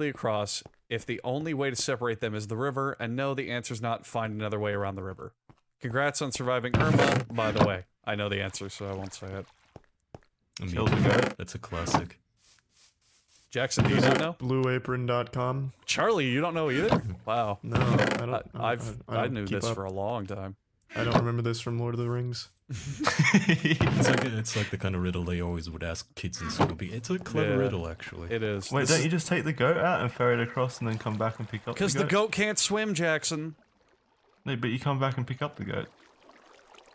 safely across if the only way to separate them is the river, and no, the answer's not find another way around the river. Congrats on surviving Irma, by the way. I know the answer, so I won't say it. Kill the goat. That's a classic. Jackson, do you not know? Blueapron.com. Charlie, you don't know either? Wow. No, I don't. I knew this for a long time. I don't remember this from Lord of the Rings. It's like the kind of riddle they always would ask kids in school. It's a clever riddle, actually. It is. Wait, don't you just take the goat out and ferry it across and then come back and pick up the goat? Because the goat can't swim, Jackson. No, but you come back and pick up the goat.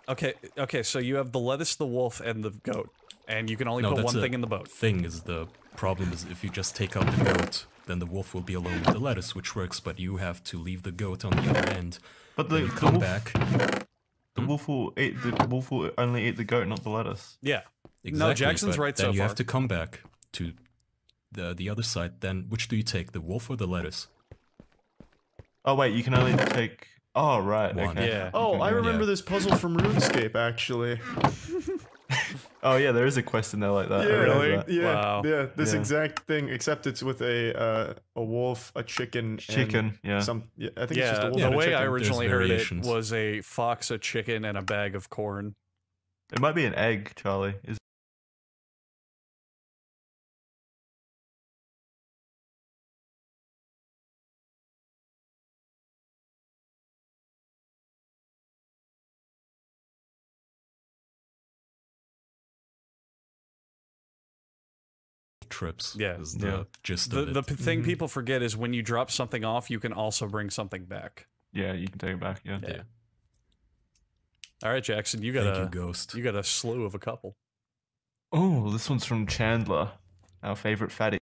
Okay, so you have the lettuce, the wolf, and the goat. And you can only put one thing in the boat. The problem is if you just take out the goat, then the wolf will be alone with the lettuce, which works, but you have to leave the goat on the other end. But the come back. The wolf will only eat the goat, not the lettuce. Yeah. Exactly, no, Jackson's right so far. Then you have to come back to the other side. Then which do you take, the wolf or the lettuce? Oh wait, you can only take. Oh right. One. Okay. Yeah. Oh, I remember this puzzle from RuneScape actually. Oh yeah, there is a quest in there like that. Yeah, really? yeah, Wow. yeah. This exact thing, except it's with a wolf, a chicken, Chicken. and yeah. I think it's just a wolf the and a way chicken. I originally heard it variations. was a fox, a chicken, and a bag of corn. It might be an egg, Charlie. Is trips. Yeah. Is the gist of The it. thing people forget is when you drop something off, you can also bring something back. yeah, you can take it back. Yeah. Yeah. All right, Jackson, you Thank got you, Ghost. you got a slew of a couple. Oh, this one's from Chandler, our favorite fatty.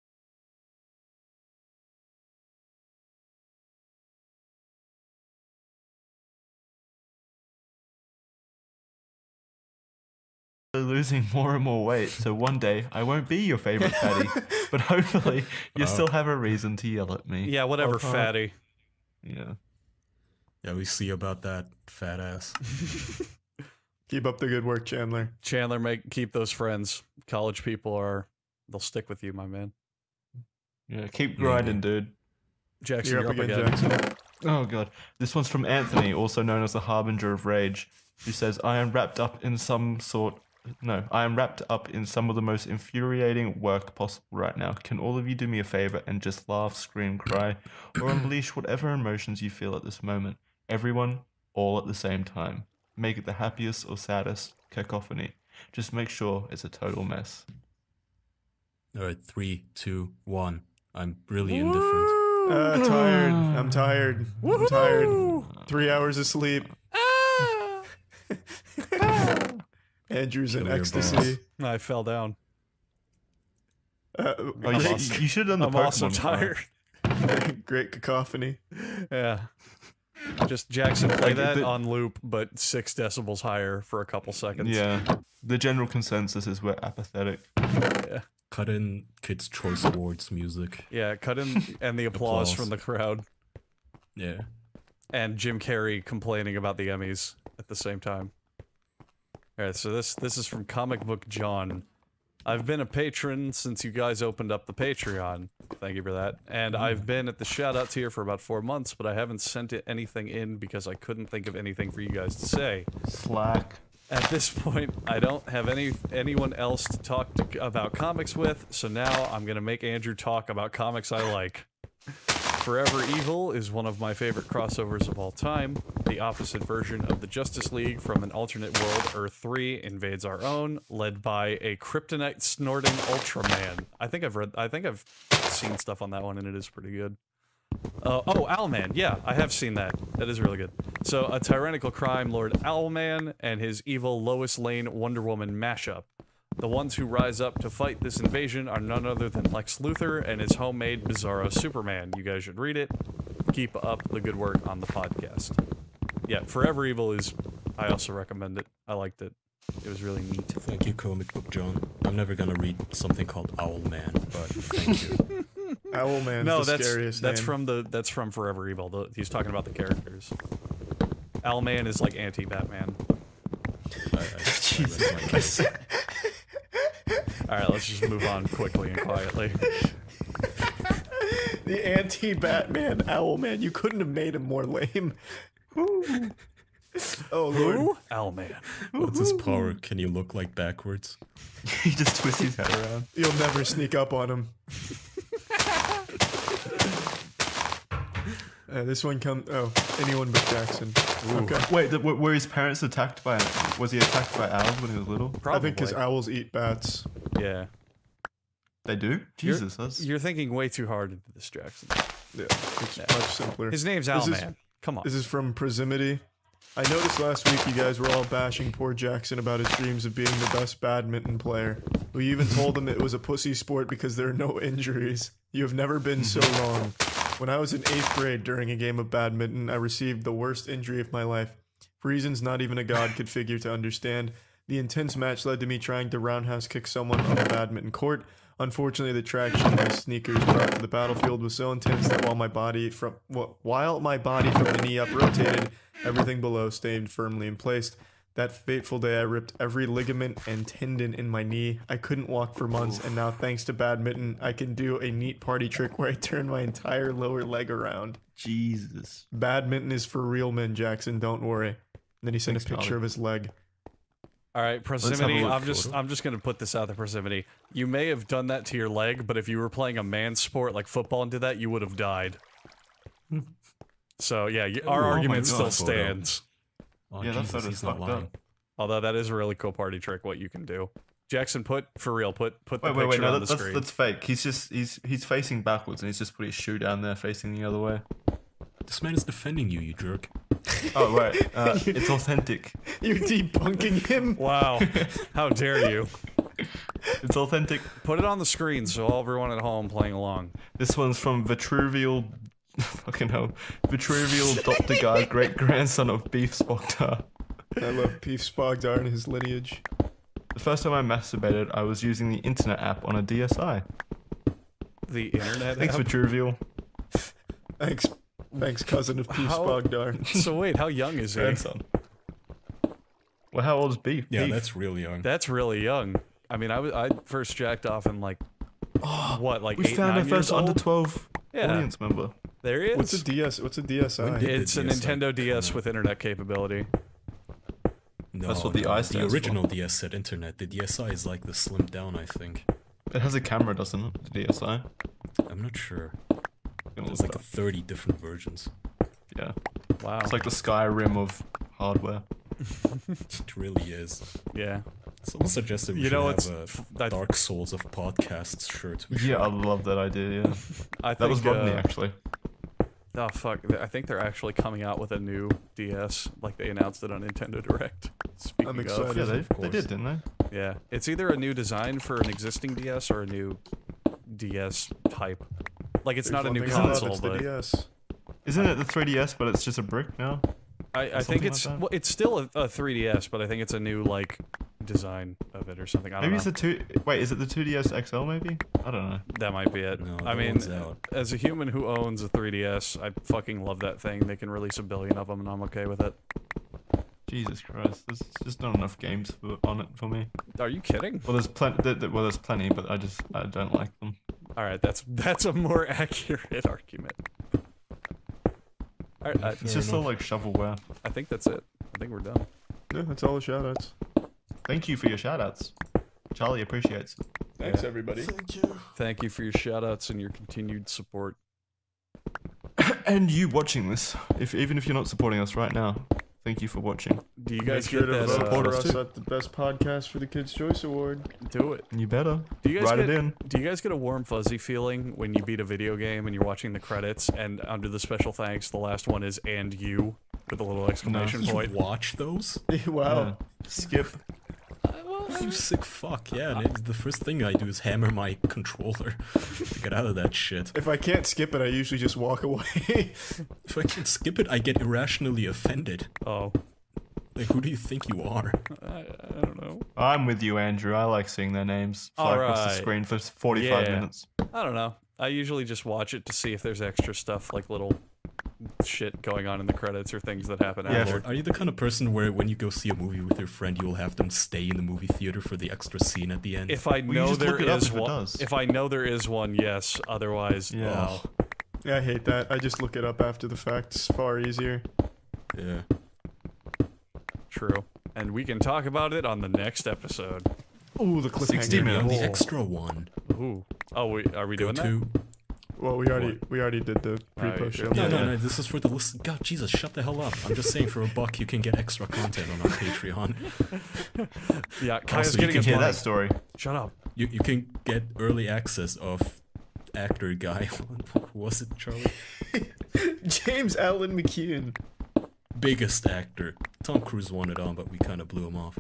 Losing more and more weight, so one day I won't be your favorite fatty, but hopefully you still have a reason to yell at me. Yeah, whatever, Okay. fatty. Yeah. Yeah, we see about that fat ass. Keep up the good work, Chandler. Chandler, keep those friends. College people they'll stick with you, my man. Yeah, keep grinding, dude. Jackson, You're up again, Jackson. Oh god. This one's from Anthony, also known as the Harbinger of Rage, who says, I am wrapped up in some of the most infuriating work possible right now. Can all of you do me a favor and just laugh, scream, cry, or unleash whatever emotions you feel at this moment? Everyone, all at the same time. Make it the happiest or saddest cacophony. Just make sure it's a total mess. Alright, 3, 2, 1. I'm really indifferent. Tired. I'm tired. I'm tired. 3 hours of sleep. Andrew's in Kill your ecstasy. I fell down. Oh, you should have done the I'm Pokemon also one. tired. Great cacophony. Yeah. Just Jackson, play Like, that the- on loop, but 6 decibels higher for a couple seconds. Yeah. The general consensus is we're apathetic. Yeah. Cut in Kids' Choice Awards music. Yeah, cut in and the applause Applause. from the crowd. Yeah. And Jim Carrey complaining about the Emmys at the same time. Alright, so this is from Comic Book John. I've been a patron since you guys opened up the Patreon. Thank you for that. And I've been at the shoutouts here for about 4 months, but I haven't sent anything in because I couldn't think of anything for you guys to say. Slack. At this point, I don't have anyone else to talk about comics with, so now I'm gonna make Andrew talk about comics I like. Forever Evil is one of my favorite crossovers of all time. The opposite version of the Justice League from an alternate world, Earth 3 invades our own, led by a kryptonite snorting Ultraman. I think I've seen stuff on that one, and it is pretty good. Oh, Owlman. Yeah, I have seen that. That is really good. So, a tyrannical crime lord Owlman and his evil Lois Lane Wonder Woman mashup. The ones who rise up to fight this invasion are none other than Lex Luthor and his homemade Bizarro Superman. You guys should read it. Keep up the good work on the podcast. Yeah, Forever Evil is... I also recommend it. I liked it. It was really neat. Thank you, Comic Book John. I'm never gonna read something called Owlman, but thank you. Owlman's No, the scariest that's name. that's from Forever Evil. He's talking about the characters. Owlman is like anti-Batman. Jesus. Alright, let's just move on quickly and quietly. The anti-Batman Owlman. You couldn't have made him more lame. Oh, Lord. Who? Owlman. What's his power? Can you look like backwards? He just twists his head around. You'll never sneak up on him. This one comes. Oh, anyone but Jackson. Okay. Wait, were his parents attacked by? Was he attacked by owls when he was little? Probably. I think because owls eat bats. Yeah. They do. Jesus, that's. You're thinking way too hard into this, Jackson. Yeah, it's much simpler. His name's This is- Owlman. Come on. This is from Proximity. I noticed last week you guys were all bashing poor Jackson about his dreams of being the best badminton player. We even told him it was a pussy sport because there are no injuries. You have never been so wrong. When I was in 8th grade during a game of badminton, I received the worst injury of my life. For reasons not even a god could figure to understand, the intense match led to me trying to roundhouse kick someone on the badminton court. Unfortunately, the traction my sneakers brought to the battlefield was so intense that while my body from the knee up rotated, everything below stayed firmly in place. That fateful day, I ripped every ligament and tendon in my knee. I couldn't walk for months, and now thanks to badminton, I can do a neat party trick where I turn my entire lower leg around. Jesus. Badminton is for real men, Jackson. Don't worry. And then he sent Thanks, a picture Charlie. of his leg. All right, Proximity. look I'm just gonna put this out there, Proximity. You may have done that to your leg, but if you were playing a man sport like football and did that, you would have died. So yeah, our Oh my argument God, still photo. stands. Oh, Yeah, that Jesus, photo's he's not fucked lying. up. Although that is a really cool party trick. What you can do, Jackson. Put the Wait, picture wait, no, on the that's screen. that's fake. He's facing backwards and he's just put his shoe down there facing the other way. This man is defending you, you jerk. Oh right, it's authentic. You're debunking him? Wow, how dare you? It's authentic. Put it on the screen so everyone at home playing along. This one's from Vitruvial. Fucking hell, Vitruvial Dopterguard, great grandson of Beef Spoctar. I love Beef Spogdar and his lineage. The first time I masturbated, I was using the internet app on a DSi. The internet. Thanks, app? Vitruvial. Thanks, cousin of Beef How- Spogdar. So wait, how young is he? Grandson. Well, how old is Beef? Yeah, Beef. that's real young. That's really young. I mean, I first jacked off in like what, like We 8, found 9 our first years old? under 12 Yeah. audience member. There he is. What's a DS? What's a DSi? When did- It's a the DS Nintendo DS come with internet capability. No, That's what the I the stands for. original DS said internet. The DSi is like the slimmed down, I think. It has a camera, doesn't it? The DSi. I'm not sure. Gonna There's look like it 30 different versions. up. Yeah. Wow. It's like the Skyrim of hardware. It really is. yeah. Someone suggested we You should know, have it's a Dark Souls of podcasts shirt. We Yeah, I should. love that idea. Yeah, I that think, was Rodney actually. Oh fuck! I think they're actually coming out with a new DS, like they announced it on Nintendo Direct. Speaking I'm of, excited. Yeah, of they course. did, didn't they? yeah, it's either a new design for an existing DS or a new DS type. Like it's not a new One thing I love, console, it's the but DS. Isn't it the 3DS, but it's just a brick now? I think something it's like that? well, it's still a 3DS, but I think it's a new like design of it or something. I don't Maybe know. it's the two. Wait, is it the 2DS XL? Maybe? I don't know. That might be it. No, I that mean, one's out. as a human who owns a 3DS, I fucking love that thing. They can release a billion of them, and I'm okay with it. Jesus Christ, there's just not enough games on it for me. Are you kidding? Well, there's plenty. Well, there's plenty, but I don't like them. All right, that's a more accurate argument. All right, It's just all like shovelware. I think that's it. I think we're done. Yeah, that's all the shoutouts. Thank you for your shoutouts. Charlie appreciates it. Thanks, everybody. Thank you for your shoutouts and your continued support. And you watching this, even if you're not supporting us right now, thank you for watching. Do you Make guys sure get to that? vote support for us us too. at the best podcast for the Kids' Choice Award. Do it. You better. Do you guys Write get, it in. Do you guys get a warm fuzzy feeling when you beat a video game and you're watching the credits and under the special thanks, the last one is "and you" with a little exclamation You point? watch those? Wow. Yeah. Skip. You sick fuck, yeah. And the first thing I do is hammer my controller to get out of that shit. If I can't skip it, I usually just walk away. If I can skip it, I get irrationally offended. Oh, Like, who do you think you are? I don't know. I'm with you, Andrew. I like seeing their names fly across the Alright. screen for 45 Yeah. minutes. I don't know. I usually just watch it to see if there's extra stuff, like little shit going on in the credits or things that happen Yeah, after. Are you the kind of person where when you go see a movie with your friend, you will have them stay in the movie theater for the extra scene at the end? If I Well, you know just there look it up is if it one, does. if I know there is one, yes. Otherwise, Yeah. no. Yeah, I hate that. I just look it up after the fact. It's far easier. Yeah. True. And we can talk about it on the next episode. Ooh, the 60 cliffhanger. minutes. The Cool. extra one. Ooh. Oh, are we Go doing that? to. Well, we already did the pre-post show. No, no, no. This is for the list. God, Jesus, shut the hell up. I'm just saying, for $1 you can get extra content on our Patreon. Yeah, Kaya's Also, you getting can his Hear money. that story. Shut up. You can get early access of actor guy. What was it, Charlie? James Allen McKeon. Biggest actor. Tom Cruise wanted on, but we kind of blew him off.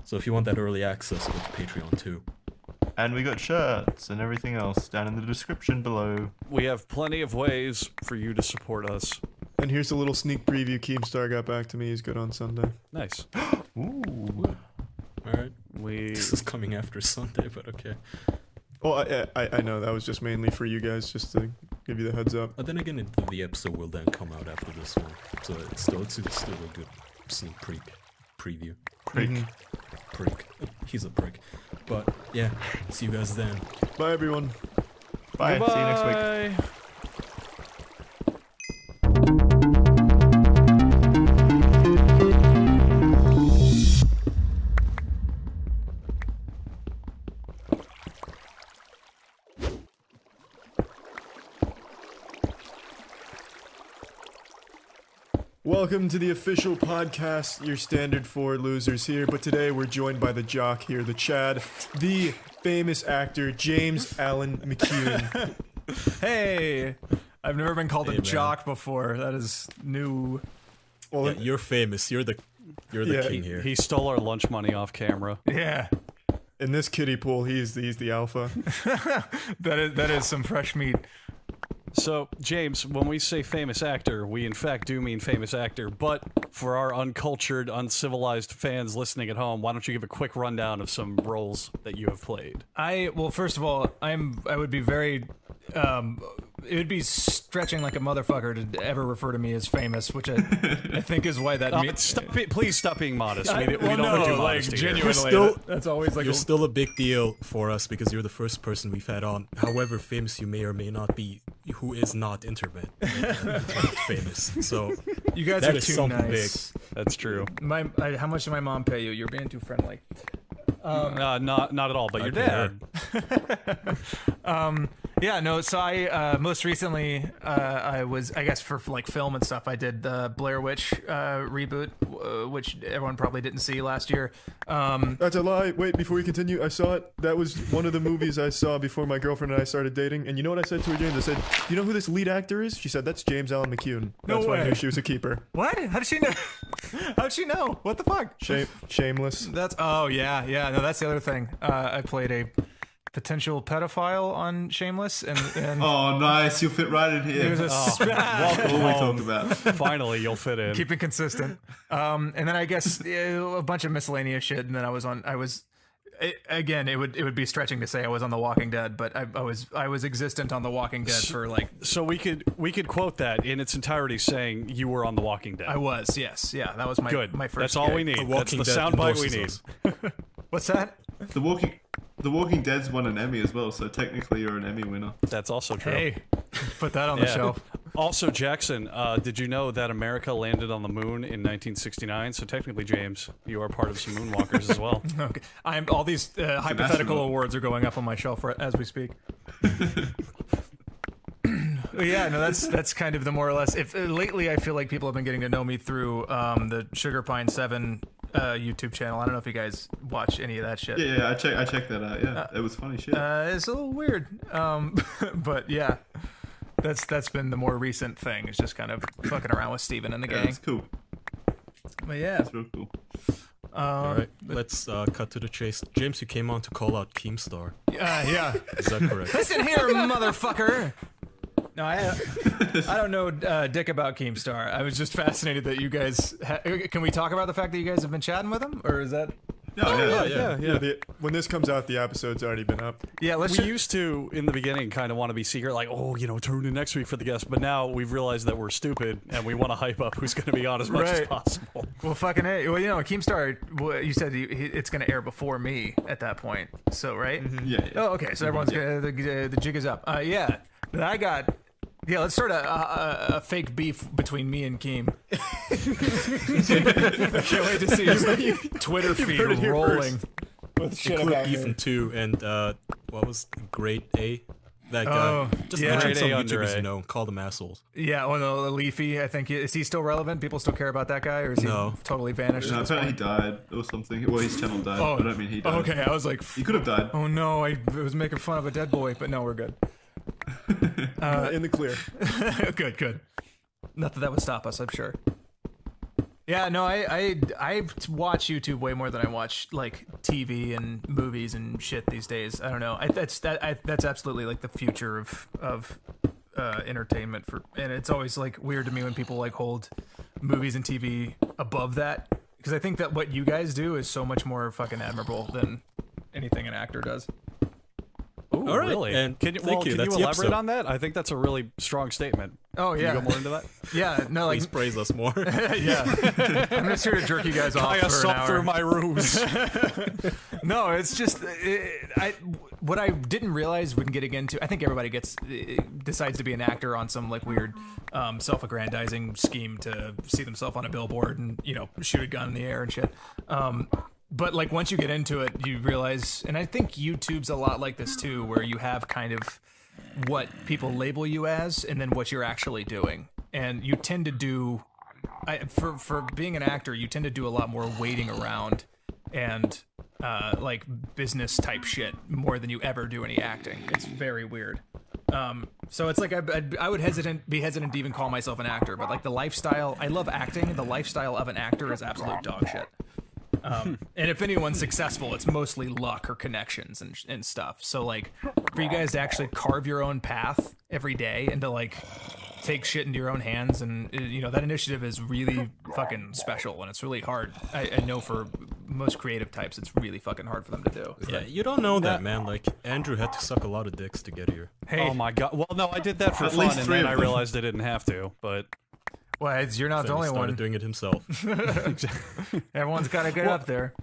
So if you want that early access, go to Patreon too. And we got shirts and everything else down in the description below. We have plenty of ways for you to support us. And here's a little sneak preview. Keemstar got back to me. He's good on Sunday. Nice. Ooh. Alright. We This is coming after Sunday, but okay. Oh, I know. That was just mainly for you guys, just to give you the heads up. But then again, the episode will then come out after this one. So it's still a good sneak preview. Prick. Prick. He's a prick. But yeah, see you guys then. Bye, everyone. Bye. See you next week. Goodbye. Welcome to the official podcast, your standard 4 losers here, but today we're joined by the jock here, the Chad, the famous actor, James Allen McKeon. Hey! I've never been called Hey, a man. jock before. That is new. Well, Yeah, you're famous. You're the Yeah, king here. He stole our lunch money off camera. Yeah. in this kiddie pool, he's the alpha. That is some fresh meat. So, James, when we say famous actor, we in fact do mean famous actor, but for our uncultured, uncivilized fans listening at home, why don't you give a quick rundown of some roles that you have played? Well, first of all, I would be very it would be stretching like a motherfucker to ever refer to me as famous, which I think is why that means. Please stop being modest. We Well, don't do no, like modesty here. genuinely, still- that's always like You're still a big deal for us because you're the first person we've had on, however famous you may or may not be, who is not internet famous. So you guys that are is too something nice. That's true. How much did my mom pay you? You're being too friendly. Not at all, but your Okay. dad. Yeah, no, so I most recently I guess for like film and stuff, I did the Blair Witch reboot, which everyone probably didn't see last year. That's a lie. Wait, before we continue, I saw it. That was one of the movies I saw before my girlfriend and I started dating. And you know what I said to her, James? I said, "You know who this lead actor is?" She said, "That's James Allen McKeon." No That's why I way. knew she was a keeper. What? How did she know? How'd she know? What the fuck? Shameless. That's yeah. No, that's the other thing. I played a potential pedophile on Shameless, and Oh, nice. You'll fit right in here. it was a Welcome All we home. talk about. Finally, you'll fit in. keeping consistent. And then I guess a bunch of miscellaneous shit, and then again, it would be stretching to say I was on The Walking Dead, but I was existent on The Walking Dead for like So we could quote that in its entirety, saying you were on The Walking Dead. I was, yes, yeah, that was my Good. my first. That's all we gig. need. The That's Walking the Dead soundbite we endorses need. us. What's that? The Walking Dead's won an Emmy as well, so technically you're an Emmy winner. That's also true. Hey, put that on the Yeah. shelf. Also, Jackson, did you know that America landed on the moon in 1969? So technically, James, you are part of some moonwalkers as well. Okay, all these hypothetical astronaut. awards are going up on my shelf as we speak. Yeah, no, that's kind of the more or less. If lately, I feel like people have been getting to know me through the Sugar Pine 7 YouTube channel. I don't know if you guys watch any of that shit. Yeah, I checked that out. Yeah, it was funny shit. It's a little weird, but yeah, that's been the more recent thing. It's just kind of fucking around with Steven and the Yeah, gang. it's cool. But yeah, It's real cool. All right, let's cut to the chase. James, you came on to call out Keemstar. yeah. Is that correct? Listen here, motherfucker. No, I don't know dick about Keemstar. I was just fascinated that you guys. Can we talk about the fact that you guys have been chatting with him, or is that? Yeah. When this comes out, the episode's already been up. Yeah, let's. We used to, in the beginning, kind of want to be secret, like, oh, tune in next week for the guest. But now we've realized that we're stupid and we want to hype up who's going to be on as much as Right. possible. Well, fucking A. Well, Keemstar. You said it's going to air before me at that point. So right. Yeah. Oh, okay. So everyone's the jig is up. Yeah, but I got Yeah, let's start a fake beef between me and Keem. I can't wait to see his Twitter feed heard it here rolling. With shit Include about Ethan me. too, and what was Grade A? That guy. Oh, Just yeah. mention Grade some A under YouTubers A. you know. Call them assholes. Yeah, oh no, Leafy. I think is he still relevant? People still care about that guy, or is he No. totally vanished? No, at this apparently he point? died or something. Well, his channel died. Oh, I don't mean he died. Okay, I was like, He could have died. oh no, I was making fun of a dead boy, but no, we're good. In the clear. Good. Not that would stop us, I'm sure. Yeah, no, I watch YouTube way more than I watch like TV and movies and shit these days. I don't know. That's absolutely like the future of entertainment and it's always like weird to me when people like hold movies and TV above that, because I think that what you guys do is so much more fucking admirable than anything an actor does. Ooh, All right, really? and Can you, thank well, you. can That's you the elaborate episode. on that? I think that's a really strong statement. Oh Can yeah, you go more into that? yeah, no, like Please praise us more. yeah. I'm just here to jerk you guys off I for an suck hour. through my ruse. No, it's just what I didn't realize when getting into. I think everybody decides to be an actor on some like weird self-aggrandizing scheme to see themselves on a billboard and shoot a gun in the air and shit. But like once you get into it, you realize, and I think YouTube's a lot like this too, where you have kind of what people label you as, and then what you're actually doing, and you tend to do. For being an actor, you tend to do a lot more waiting around and like business type shit more than you ever do any acting. It's very weird. So it's like I would be hesitant to even call myself an actor, but like the lifestyle, I love acting. The lifestyle of an actor is absolute dog shit. And if anyone's successful, it's mostly luck or connections and stuff. So like for you guys to actually carve your own path every day and to like take shit into your own hands, and that initiative is really fucking special, and it's really hard. I know for most creative types, it's really fucking hard for them to do. Yeah, you don't know that, man. Like, Andrew had to suck a lot of dicks to get here. Hey, Oh my god. Well, no, I did that for At fun, least and three then of I them. realized I didn't have to. But well, you're not the Then he only started one. doing it himself. Everyone's got to get up there.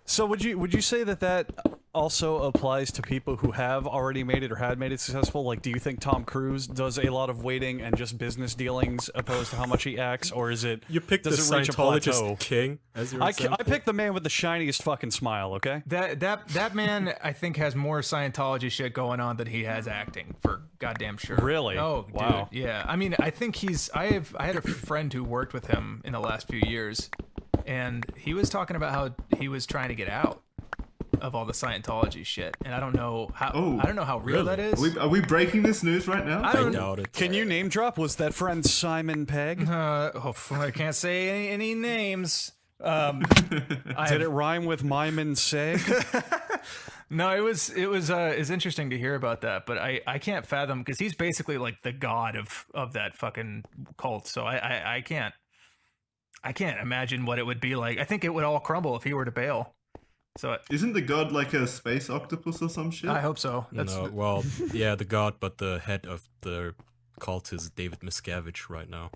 so would you say that also applies to people who have already made it or had made it successful? Like, do you think Tom Cruise does a lot of waiting and just business dealings opposed to how much he acts, or is it You picked the does it reach a plateau? Scientologist king as your I example. picked the man with the shiniest fucking smile. Okay. That man, I think, has more Scientology shit going on than he has acting, for goddamn sure. Really? Oh, Wow. dude, yeah. I mean, I think I had a friend who worked with him in the last few years, and he was talking about how he was trying to get out of all the Scientology shit, and I don't know how. Oh, I don't know how real really? that is. Are we breaking this news right now? I I don't. doubt it. Can you name drop? Was that friend Simon Pegg? I can't say any names. Did it rhyme with Myman Seg? No, it's interesting to hear about that, but I can't fathom, because he's basically like the god of that fucking cult. So I can't imagine what it would be like. I think it would all crumble if he were to bail. So Isn't the god like a space octopus or some shit? I hope so. That's No, well, yeah, the god, but the head of the cult is David Miscavige right now.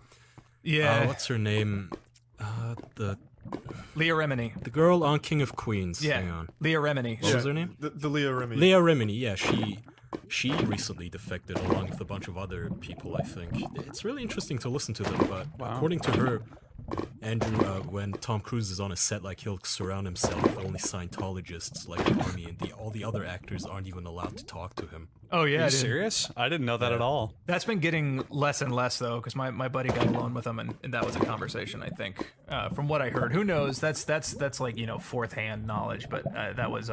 yeah, What's her name? The Leah Remini. girl on King of Queens. Yeah, Hang on. Leah Remini. What was her name? The Leah Remy. Leah Remini. Yeah, she recently defected along with a bunch of other people, I think. It's really interesting to listen to them, but according to her, Andrew, when Tom Cruise is on a set, like, he'll surround himself with only Scientologists, like the army, and all the other actors aren't even allowed to talk to him. Oh yeah, Are you dude. serious? I didn't know that at all. That's been getting less and less though, because my buddy got alone with him, and that was a conversation. I think, from what I heard, who knows? That's like fourth hand knowledge, but that was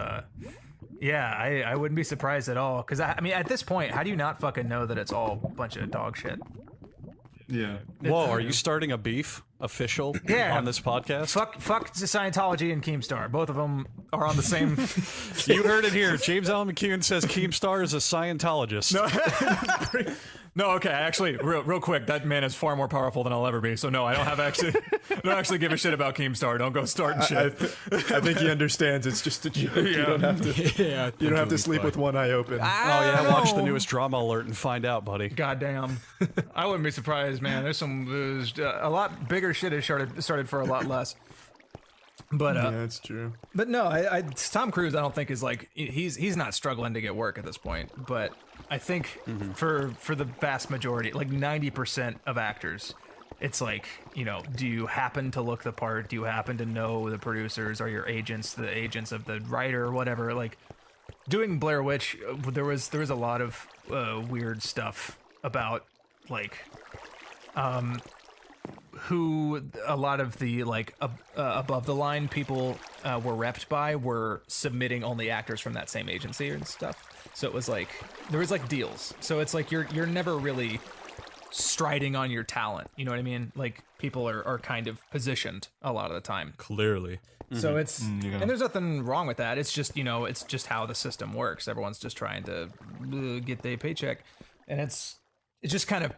yeah, I wouldn't be surprised at all, because I mean at this point, how do you not fucking know that it's all a bunch of dog shit? Yeah. Whoa, are you starting a beef official Yeah. on this podcast? Fuck Scientology and Keemstar. Both of them are on the same. You heard it here. James Allen McEwen says Keemstar is a Scientologist. No, okay. Actually, real quick, that man is far more powerful than I'll ever be. So no, I don't actually give a shit about Keemstar. Don't go starting shit. I think he understands. It's just a joke. You don't have to. Yeah, You don't have to sleep with one eye open. Oh yeah, watch the newest drama alert and find out, buddy. Goddamn. I wouldn't be surprised, man. There's a lot bigger shit has started for a lot less. But Yeah, that's true. But no, Tom Cruise, I don't think is like he's not struggling to get work at this point. But I think for the vast majority, like 90% of actors, it's like, you know, do you happen to look the part? Do you happen to know the producers or your agents, the agents of the writer or whatever? Like doing Blair Witch, there was a lot of weird stuff about like who a lot of the like above the line people were repped by were submitting only actors from that same agency and stuff. So it was like there was like deals. So it's like you're never really striding on your talent. You know what I mean? Like people are kind of positioned a lot of the time. Clearly. So it's and there's nothing wrong with that. It's just, you know, it's just how the system works. Everyone's just trying to get their paycheck, and it's just kind of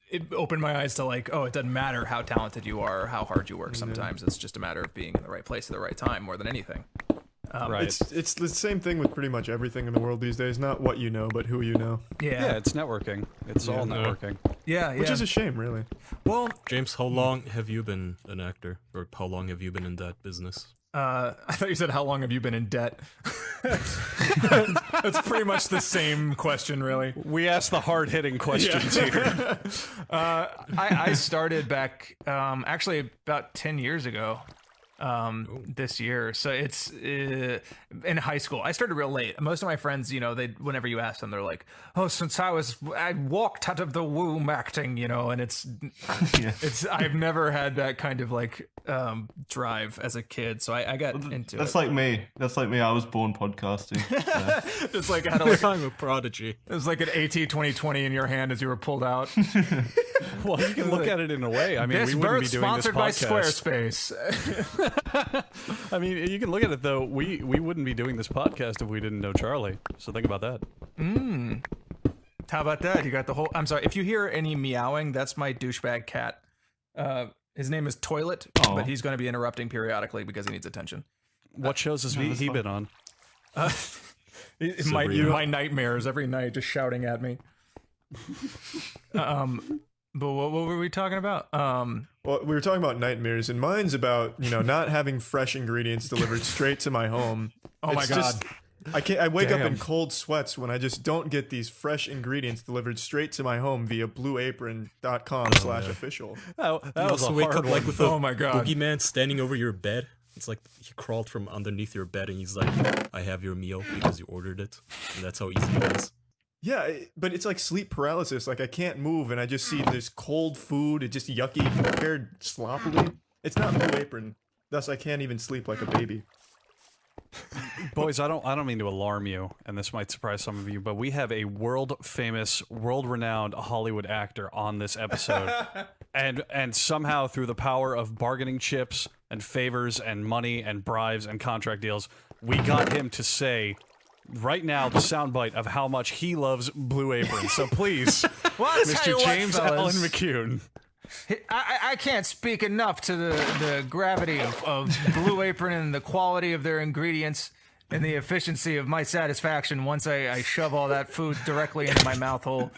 it opened my eyes to like, oh, it doesn't matter how talented you are or how hard you work. Sometimes it's just a matter of being in the right place at the right time more than anything. Right. It's the same thing with pretty much everything in the world these days. Not what you know, but who you know. Yeah, it's networking. It's all networking. Yeah. Which is a shame, really. Well, James, how long have you been an actor? Or how long have you been in that business? I thought you said, how long have you been in debt? That's pretty much the same question, really. We ask the hard-hitting questions here. I started back, actually about 10 years ago. This year, so it's in high school. I started real late. Most of my friends, you know, they whenever you ask them, they're like, "Oh, since I walked out of the womb acting," you know. And it's I've never had that kind of like drive as a kid, so I got into That's it. like me. That's like me. I was born podcasting. Yeah. It's like I had like I'm a prodigy. it was like an AT 2020 in your hand as you were pulled out. Well, you can look at it in a way. I mean, This we wouldn't be birth doing this sponsored by podcast. Squarespace. I mean, you can look at it though. We wouldn't be doing this podcast if we didn't know Charlie. So think about that. How about that? You got the whole. I'm sorry if you hear any meowing. That's my douchebag cat. His name is Toilet, but he's going to be interrupting periodically because he needs attention. What shows has he been on? My nightmares every night, just shouting at me. But what were we talking about? Well, we were talking about nightmares, and mine's about, you know, not having fresh ingredients delivered straight to my home. Oh my God. I wake up in cold sweats when I just don't get these fresh ingredients delivered straight to my home via blueapron.com/official. That You was a also wake hard up like one. with a Oh my God. boogeyman standing over your bed. It's like he crawled from underneath your bed and he's like, "I have your meal because you ordered it," and that's how easy it is. Yeah, but it's like sleep paralysis. Like I can't move, and I just see this cold food. It's just yucky, prepared sloppily. It's not Blue Apron, thus I can't even sleep like a baby. Boys, I don't mean to alarm you, and this might surprise some of you, but we have a world-famous, world-renowned Hollywood actor on this episode, and somehow through the power of bargaining chips and favors and money and bribes and contract deals, we got him to say right now the soundbite of how much he loves Blue Apron. So please, Well, I'll tell you Mr. what, James Allen fellas. McCune. I can't speak enough to the gravity of Blue Apron and the quality of their ingredients and the efficiency of my satisfaction once I shove all that food directly into my mouth hole.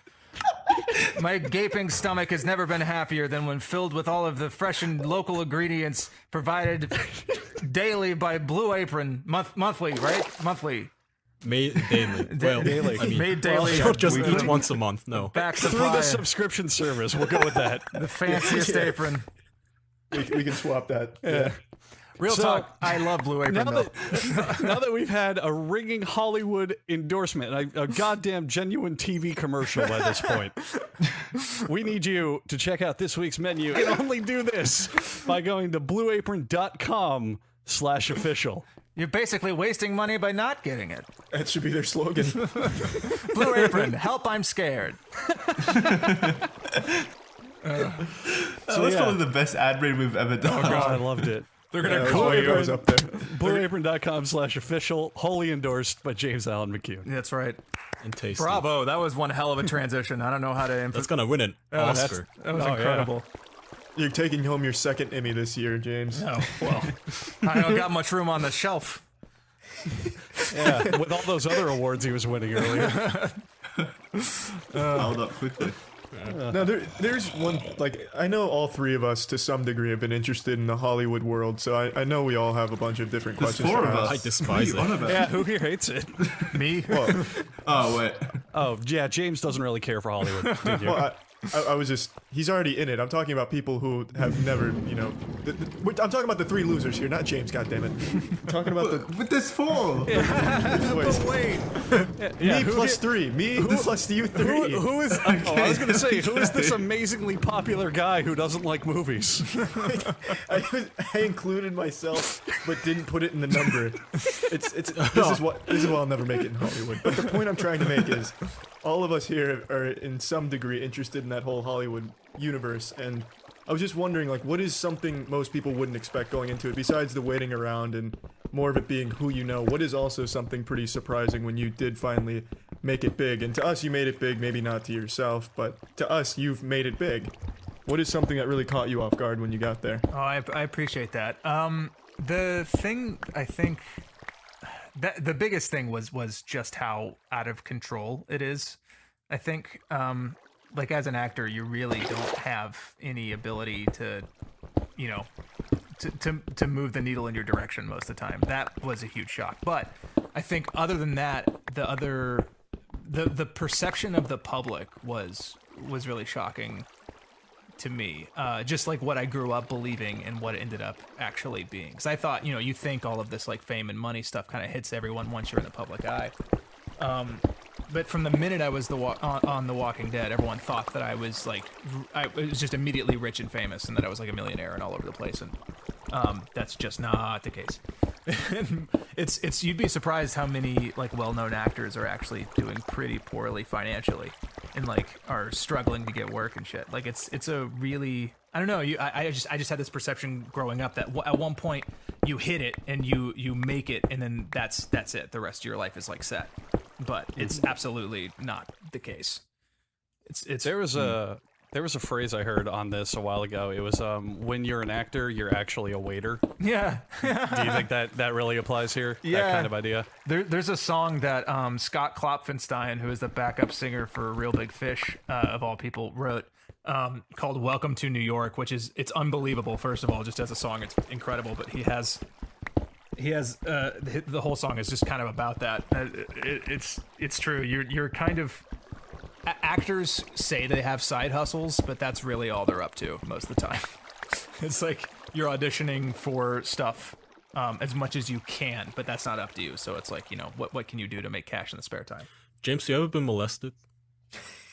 My gaping stomach has never been happier than when filled with all of the fresh and local ingredients provided daily by Blue Apron. Monthly, right? Monthly. Made daily. Well, Daily. I mean, Made daily. Not just eat once a month. No. Back Through supply. the subscription service, we'll go with that. The fanciest apron. We can swap that. Yeah. Real So, talk. I love Blue Apron Now though. now that we've had a ringing Hollywood endorsement, a goddamn genuine TV commercial by this point, we need you to check out this week's menu. You can only do this by going to blueapron.com/official. You're basically wasting money by not getting it. That should be their slogan. Blue Apron, help, I'm scared. That's probably the best ad read we've ever done. Oh, God, I loved it. They're gonna Yeah, call it you. was up there. Blueapron.com/official, wholly endorsed by James Allen McCune. That's right. And tasty. Bravo, that was one hell of a transition. I don't know how to. That's gonna win an Oscar. That was Oh, yeah. incredible. You're taking home your second Emmy this year, James. Oh well, I don't got much room on the shelf. Yeah, with all those other awards he was winning earlier. Piled up quickly. No, there's one, like, I know all three of us to some degree have been interested in the Hollywood world, so I know we all have a bunch of different There's questions. 4 of to us. ask. I despise What are you on it. about? Yeah, who here hates it? Me? Well, Oh, wait. Oh, yeah, James doesn't really care for Hollywood. Continue. well, I was just, he's already in it. I'm talking about people who have never, you know, I'm talking about the 3 losers here, not James, goddammit. I'm talking about the, But there's 4! wait, Yeah, me who plus here- 3, me plus you 3. Who is? Oh, I was gonna say, who is this amazingly popular guy who doesn't like movies? I included myself, but didn't put it in the number. This is why I'll never make it in Hollywood. But the point I'm trying to make is, all of us here are in some degree interested in that whole Hollywood universe, and I was just wondering, like, what is something most people wouldn't expect going into it, besides the waiting around and more of it being who you know? What is also something pretty surprising when you did finally make it big? And to us, you made it big, maybe not to yourself, but to us, you've made it big. What is something that really caught you off guard when you got there? Oh, I appreciate that. The thing I think that the biggest thing was just how out of control it is. I think, like, as an actor, you really don't have any ability to, you know, to move the needle in your direction most of the time. That was a huge shock. But I think other than that, the perception of the public was really shocking to me. Just like what I grew up believing and what it ended up actually being. Because I thought, you know, you think all of this like fame and money stuff kind of hits everyone once you're in the public eye. But from the minute I was on The Walking Dead, everyone thought that I was like, I was just immediately rich and famous, and that I was like a millionaire and all over the place, and that's just not the case. it's you'd be surprised how many like well-known actors are actually doing pretty poorly financially, and like are struggling to get work and shit. Like it's a really, I don't know. I just had this perception growing up that at one point you hit it and you make it, and then that's it. The rest of your life is like set. But it's absolutely not the case. It's There was a phrase I heard on this a while ago. It was when you're an actor, you're actually a waiter. yeah. Do you think that really applies here? Yeah. That kind of idea. There's a song that Scott Klopfenstein, who is the backup singer for Real Big Fish, of all people, wrote called "Welcome to New York," which it's unbelievable. First of all, just as a song, it's incredible. But he has the whole song is just kind of about that. It's true. You're kind of, actors say they have side hustles, but that's really all they're up to most of the time. It's like you're auditioning for stuff as much as you can, but that's not up to you. So it's like, you know, what can you do to make cash in the spare time? James, you ever been molested?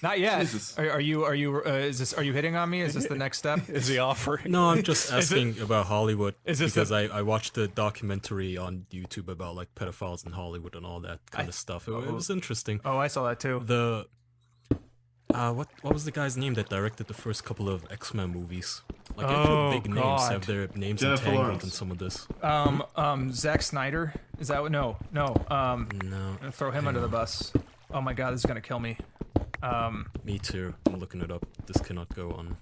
Not yet. Jesus. Are you hitting on me? Is this the next step? Is he offering? No, I'm just asking about Hollywood is this because I watched a documentary on YouTube about like pedophiles in Hollywood and all that kind of stuff. It was interesting. Oh, I saw that too. The what was the guy's name that directed the first couple of X-Men movies? Like actual big names God. have their names Jennifer entangled Lawrence. in some of this. Zack Snyder. Is that what? No. No, Throw him under the bus. Oh my God, this is gonna kill me. me too. I'm looking it up. This cannot go on.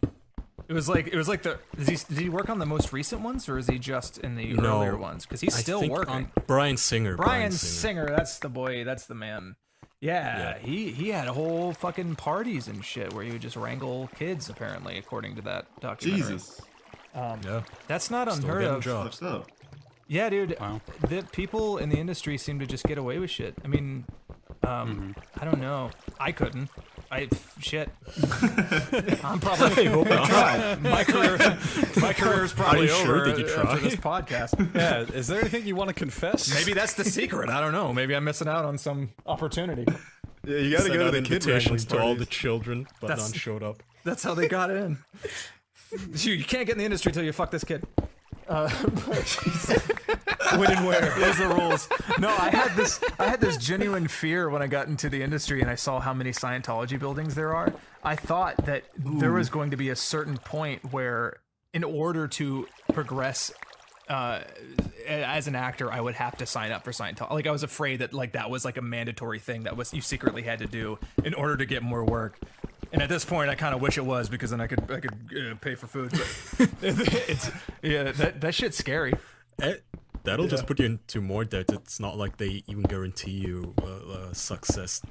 It was like the. Did he work on the most recent ones, or is he just in the No. earlier ones? Because he's I still think working. on Bryan Singer. Brian Singer, that's the boy. That's the man. Yeah, he had whole fucking parties and shit where he would just wrangle kids. Apparently, according to that documentary. Jesus. Yeah, That's not still unheard getting of. jobs. What's up? Yeah, dude. Wow. The people in the industry seem to just get away with shit. I mean, I don't know. I couldn't. Shit. I'm probably. My career is probably Are you sure? over Did you after try? this podcast. Yeah. Is there anything you want to confess? Maybe that's the secret. I don't know. Maybe I'm missing out on some opportunity. Yeah, you gotta Sent go to out the kid wrangling invitations to all the parties. children, but That's- none showed up. That's how they got in. You can't get in the industry till you fuck this kid. When and where? Those are the rules. No, I had this genuine fear when I got into the industry and I saw how many Scientology buildings there are. I thought that there was going to be a certain point where, in order to progress as an actor, I would have to sign up for Scientology. Like, I was afraid that like that was like a mandatory thing that was you secretly had to do in order to get more work. And at this point, I kind of wish it was, because then I could pay for food. But that shit's scary. That'll just put you into more debt. It's not like they even guarantee you success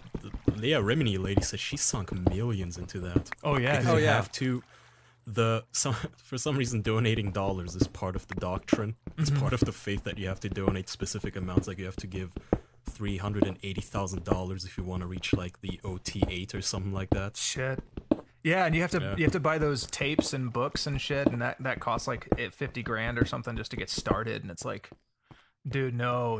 Leah Remini lady said she sunk millions into that. Oh yeah. Because you have to. For some reason, donating dollars is part of the doctrine. It's part of the faith that you have to donate specific amounts. Like you have to give $380,000 if you want to reach like the OT8 or something like that. Shit. Yeah, and you have to buy those tapes and books and shit, and that costs like 50 grand or something just to get started. And it's like, dude, no.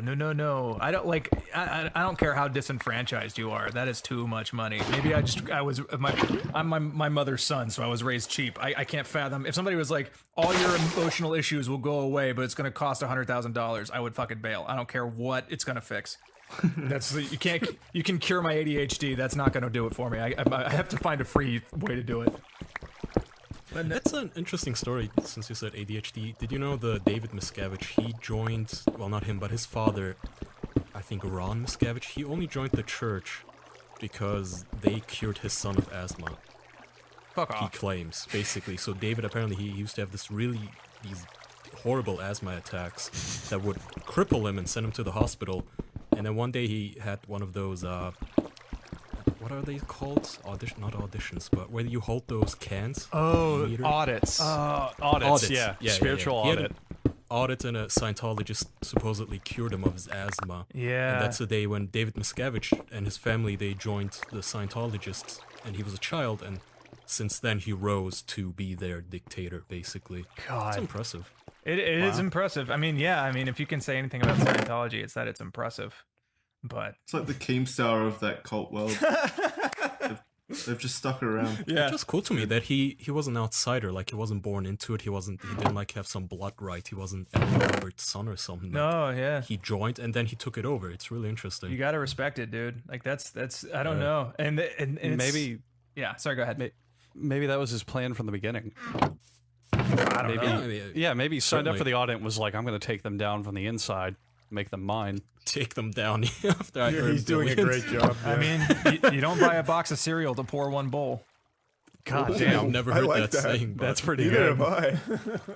I don't like. I don't care how disenfranchised you are. That is too much money. Maybe I'm my mother's son, so I was raised cheap. I can't fathom if somebody was like, all your emotional issues will go away, but it's gonna cost $100,000. I would fucking bail. I don't care what it's gonna fix. You can cure my ADHD. That's not gonna do it for me. I have to find a free way to do it. That's an interesting story since you said ADHD. Did you know the David Miscavige, he joined, well not him, but his father, I think Ron Miscavige, he only joined the church because they cured his son of asthma. Fuck off. He claims, basically. So David apparently he used to have these horrible asthma attacks that would cripple him and send him to the hospital. And then one day he had one of those, what are they called? Not auditions, but where you hold those cans. Oh, audits. Audits, yeah. Spiritual He audit. had an audit, and a Scientologist supposedly cured him of his asthma. Yeah. And that's the day when David Miscavige and his family, they joined the Scientologists, and he was a child, and since then he rose to be their dictator, basically. God. It's impressive. It is impressive. I mean, yeah. I mean, if you can say anything about Scientology, it's that it's impressive. But It's like the Keemstar of that cult world. They've just stuck around. yeah, It's just cool to me that he was an outsider, like he wasn't born into it, he didn't like have some blood right, he wasn't Edward Robert's son or something. no, yeah. He joined and then he took it over. It's really interesting. You gotta respect it, dude. Like that's I don't know. And it's, Maybe yeah. Sorry, go ahead. maybe that was his plan from the beginning. I don't know. Maybe he signed up Certainly. for the audit and was like, I'm going to take them down from the inside, make them mine. Take them down after I heard He's doing a billions. great job. I yeah. mean, you don't buy a box of cereal to pour one bowl. God I've damn. never I heard like that that. saying. But That's pretty Neither good. have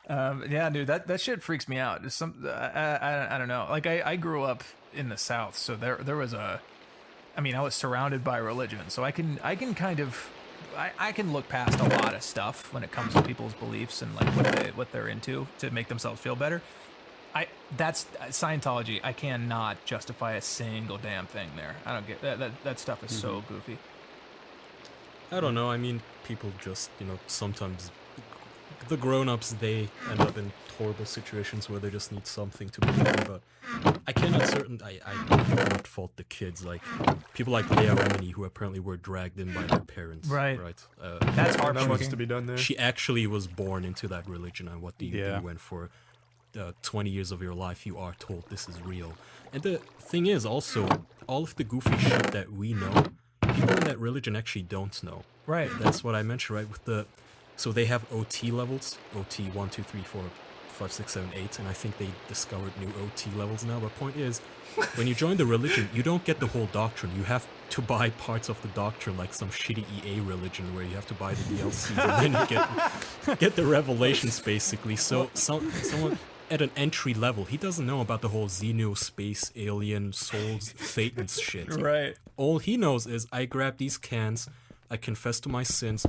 I. Yeah, dude, that shit freaks me out. It's I don't know. Like I grew up in the South, so there was I was surrounded by religion, so I can kind of I can look past a lot of stuff when it comes to people's beliefs and like what they're into to make themselves feel better. That's Scientology. I cannot justify a single damn thing there. I don't get that stuff is so goofy. I don't know. I mean, people just, sometimes the grown-ups, they end up in horrible situations where they just need something to believe in, but I cannot cannot fault the kids, like people like Leah Remini, who apparently were dragged in by their parents. Right. That's Not much heartbreaking. to be done there. She actually was born into that religion, and what do you Yeah. do when for 20 years of your life you are told this is real? And the thing is also, all of the goofy shit that we know, people in that religion actually don't know. Right. That's what I mentioned, right? So they have OT levels, OT 1, 2, 3, 4, 5, 6, 7, 8, and I think they discovered new OT levels now. But point is, when you join the religion, you don't get the whole doctrine. You have to buy parts of the doctrine, like some shitty EA religion where you have to buy the DLCs and then you get the revelations, basically. So someone at an entry level, he doesn't know about the whole Xeno, space, alien, souls, Satan's shit. Right. All he knows is, I grab these cans, I confess to my sins,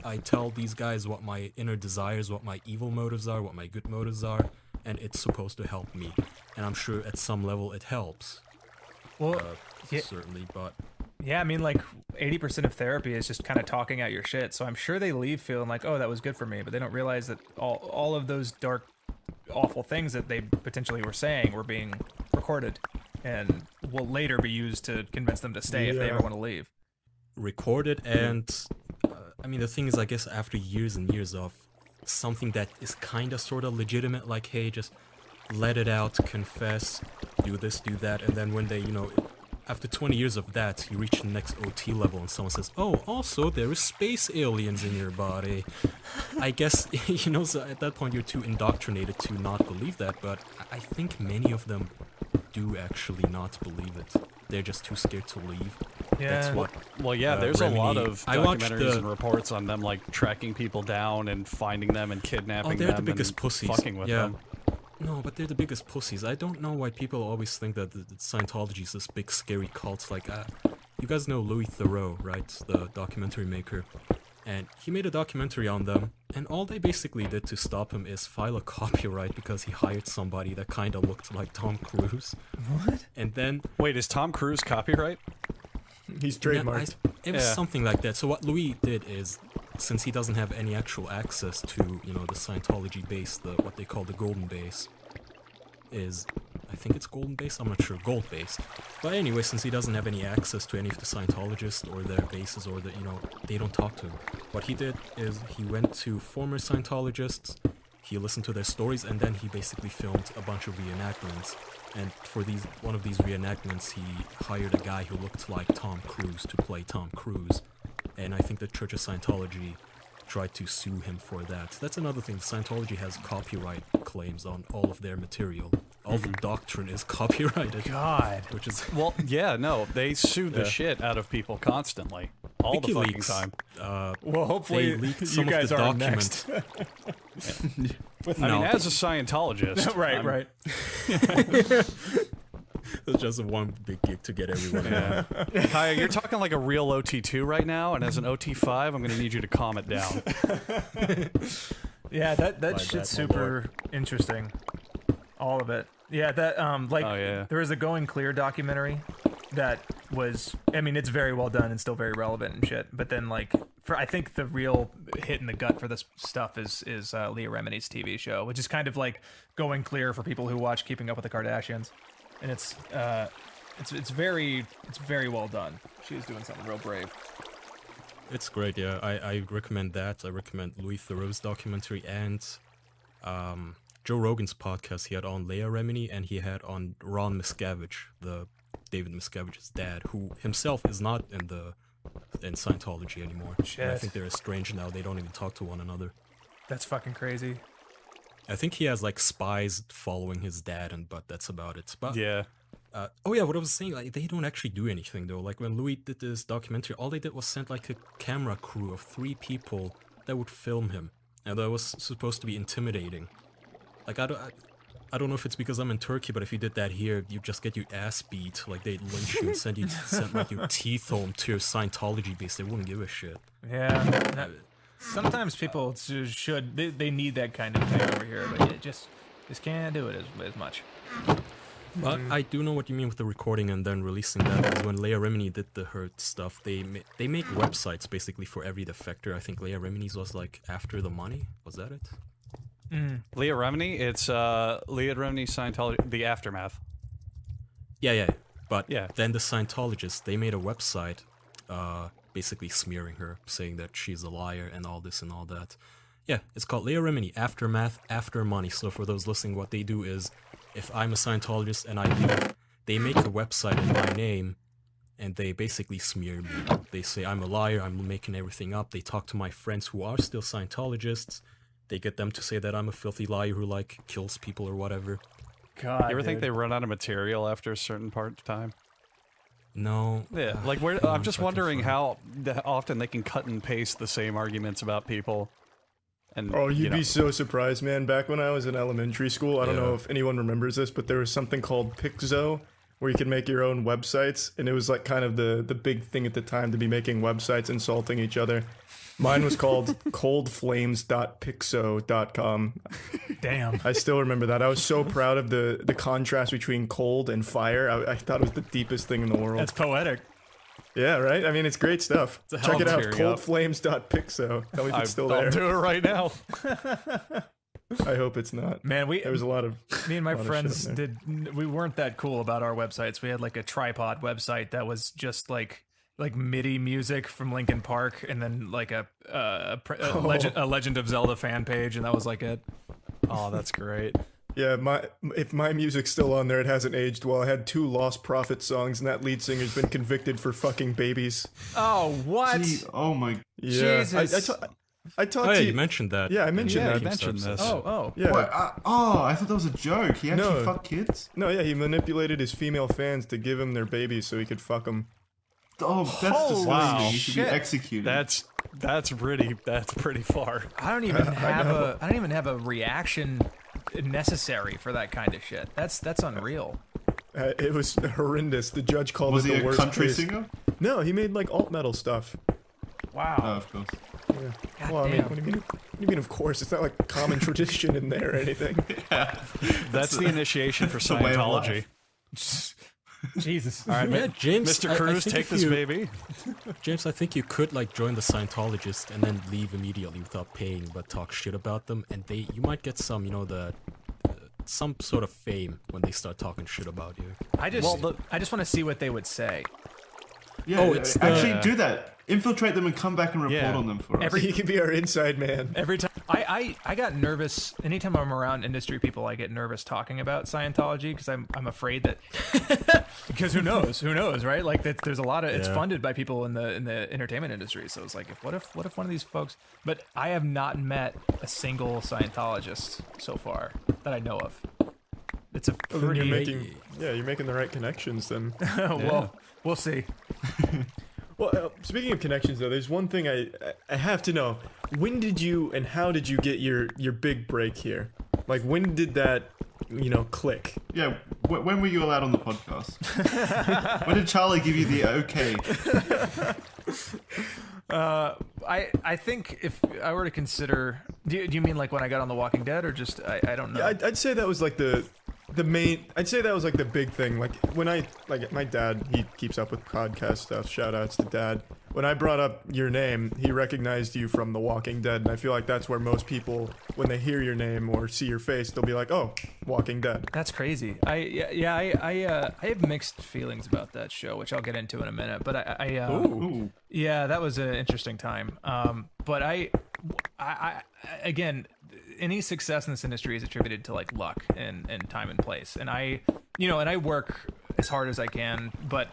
I tell these guys what my inner desires, what my evil motives are, what my good motives are, and it's supposed to help me. And I'm sure at some level it helps. Well, yeah. Certainly, but Yeah, I mean, like 80% of therapy is just kind of talking out your shit. So I'm sure they leave feeling like, oh, that was good for me, but they don't realize that all of those dark, awful things that they potentially were saying were being recorded and will later be used to convince them to stay if they ever want to leave. recorded, and the thing is, I guess after years and years of something that is kind of sort of legitimate, like, hey, just let it out, confess, do this, do that, and then when they, after 20 years of that, you reach the next OT level and someone says, oh, also there is space aliens in your body. I guess, so at that point you're too indoctrinated to not believe that, but I think many of them do actually not believe it. They're just too scared to leave. Yeah. That's what. Well, yeah, there's a lot Remini- of I watched documentaries and reports on them, like, tracking people down and finding them and kidnapping them. they're the biggest and pussies. fucking with Yeah. them. No, but they're the biggest pussies. I don't know why people always think that Scientology is this big scary cult. Like, you guys know Louis Theroux, right? The documentary maker. And he made a documentary on them, and all they basically did to stop him is file a copyright because he hired somebody that kind of looked like Tom Cruise. What? And then... Wait, is Tom Cruise copyright? He's trademarked. It was something like that. So what Louis did is, since he doesn't have any actual access to, you know, the Scientology base, what they call the golden base, is... I think it's golden based, I'm not sure, gold based. But anyway, since he doesn't have any access to any of the Scientologists or their bases or you know, they don't talk to him. What he did is he went to former Scientologists, he listened to their stories, and then he basically filmed a bunch of reenactments. And for one of these reenactments, he hired a guy who looked like Tom Cruise to play Tom Cruise. And I think the Church of Scientology tried to sue him for that. That's another thing, Scientology has copyright claims on all of their material. All the doctrine is copyrighted. God. Which is... Well, yeah, no, they sue the shit out of people constantly. All the fucking time. Well, hopefully they leaked you some guys of the are documents. I mean, as a Scientologist... right. It's just one big gig to get everyone Yeah. Kaya, you're talking like a real OT2 right now, and as an OT5, I'm going to need you to calm it down. Yeah, that Like shit's that, my super interesting. All of it. Yeah, that like there was a Going Clear documentary that was, I mean, it's very well done and still very relevant and shit. But then like I think the real hit in the gut for this stuff is Leah Remini's TV show, which is kind of like Going Clear for people who watch Keeping Up with the Kardashians, and it's very well done. She's doing something real brave. It's great, yeah. I recommend that. I recommend Louis Theroux's documentary and Joe Rogan's podcast. He had on Leah Remini and he had on Ron Miscavige, the David Miscavige's dad, who himself is not in Scientology anymore. Shit. I think they're estranged now. They don't even talk to one another. That's fucking crazy. I think he has like spies following his dad, but that's about it. But Yeah. oh yeah, what I was saying, like they don't actually do anything though. Like when Louis did this documentary, all they did was send like a camera crew of 3 people that would film him, and that was supposed to be intimidating. Like I don't know if it's because I'm in Turkey, but if you did that here, you just get your ass beat. Like they'd lynch you and send like your teeth home to your Scientology base. They wouldn't give a shit. Yeah. Sometimes people should they need that kind of thing over here, but it just can't do it as much. But I do know what you mean with the recording and then releasing that. Because when Leah Remini did the Hurt stuff, they make websites basically for every defector. I think Leah Remini's was like After the Money. Was that it? Leah Remini, it's Leah Remini Scientology, The Aftermath. Yeah. But Yeah. then the Scientologists, they made a website basically smearing her, saying that she's a liar and all this and all that. Yeah, it's called Leah Remini, Aftermath, After Money. So for those listening, what they do is, if I'm a Scientologist and I leave, they make a website in my name and they basically smear me. They say I'm a liar, I'm making everything up. They talk to my friends who are still Scientologists. They get them to say that I'm a filthy liar who like kills people or whatever. God, You ever think they run out of material after a certain part of time? No. Yeah, like I'm just wondering how often they can cut and paste the same arguments about people. And, Oh, you'd you know, be so surprised, man. Back when I was in elementary school, I don't know if anyone remembers this, but there was something called Pixo, where you could make your own websites, and it was like kind of the big thing at the time to be making websites insulting each other. Mine was called coldflames.pixo.com. Damn. I still remember that. I was so proud of the contrast between cold and fire. I thought it was the deepest thing in the world. That's poetic. Yeah, right? I mean, it's great stuff. a hell Check it of a out, tearing up. coldflames.pixo. Tell me if it's still I'll there. do it right now. I hope it's not. Man, There was a lot of... me and my lot of friends shit in we weren't that cool about our websites. We had like a tripod website that was just like MIDI music from Linkin Park, and then like a Legend of Zelda fan page, and that was like it. Oh, that's great. Yeah, if my music's still on there, it hasn't aged well. I had 2 Lost Prophet songs, and that lead singer's been convicted for fucking babies. Oh, what? Gee, oh my. Yeah, Jesus. I talked Oh yeah, to you mentioned that. Yeah, I mentioned Yeah, that. I mentioned this. Oh. Yeah. What? Oh, I thought that was a joke. He actually No. fucked kids? No, yeah, he manipulated his female fans to give him their babies so he could fuck them. Oh, that's disgusting. wow. He should Shit. be executed. That's pretty far. I don't even have a reaction necessary for that kind of shit. That's unreal. It was horrendous. The judge called Was it he the a worst country case. singer? No, he made like alt metal stuff. Wow. Oh, of course. Yeah. God Well, I mean, damn. what do you mean? Of course, it's not like common tradition in there or anything. That's the initiation for the way of Scientology. life. Jesus. All right, Yeah, James. Mr. I Cruz, think take if this you- baby. James, I think you could like join the Scientologists and then leave immediately without paying, but talk shit about them, and you might get some, some sort of fame when they start talking shit about you. I just want to see what they would say. Yeah, Oh, it's actually do that. Infiltrate them and come back and report Yeah. on them for us. He can be our inside man. Every time I got nervous anytime I'm around industry people. I get nervous talking about Scientology because I'm afraid that because who knows right, like that there's a lot of it's Yeah. funded by people in the entertainment industry, so it's like what if one of these folks, but I have not met a single Scientologist so far that I know of. It's a Well, then pretty you're making the right connections then. well we'll see. Well, speaking of connections, though, there's one thing I have to know. When did you and how did you get your big break here? Like, when did that, click? Yeah, when were you allowed on the podcast? When did Charlie give you the okay? I think if I were to consider, do you mean like when I got on The Walking Dead, or just I don't know? Yeah, I'd say that was like the main. I'd say that was like the big thing. Like when my dad, he keeps up with podcast stuff. Shout outs to Dad. When I brought up your name, he recognized you from The Walking Dead, and I feel like that's where most people, when they hear your name or see your face, they'll be like, "Oh, Walking Dead." That's crazy. I have mixed feelings about that show, which I'll get into in a minute. But Ooh. yeah, that was an interesting time. But I again, any success in this industry is attributed to like luck and time and place. And I work as hard as I can, but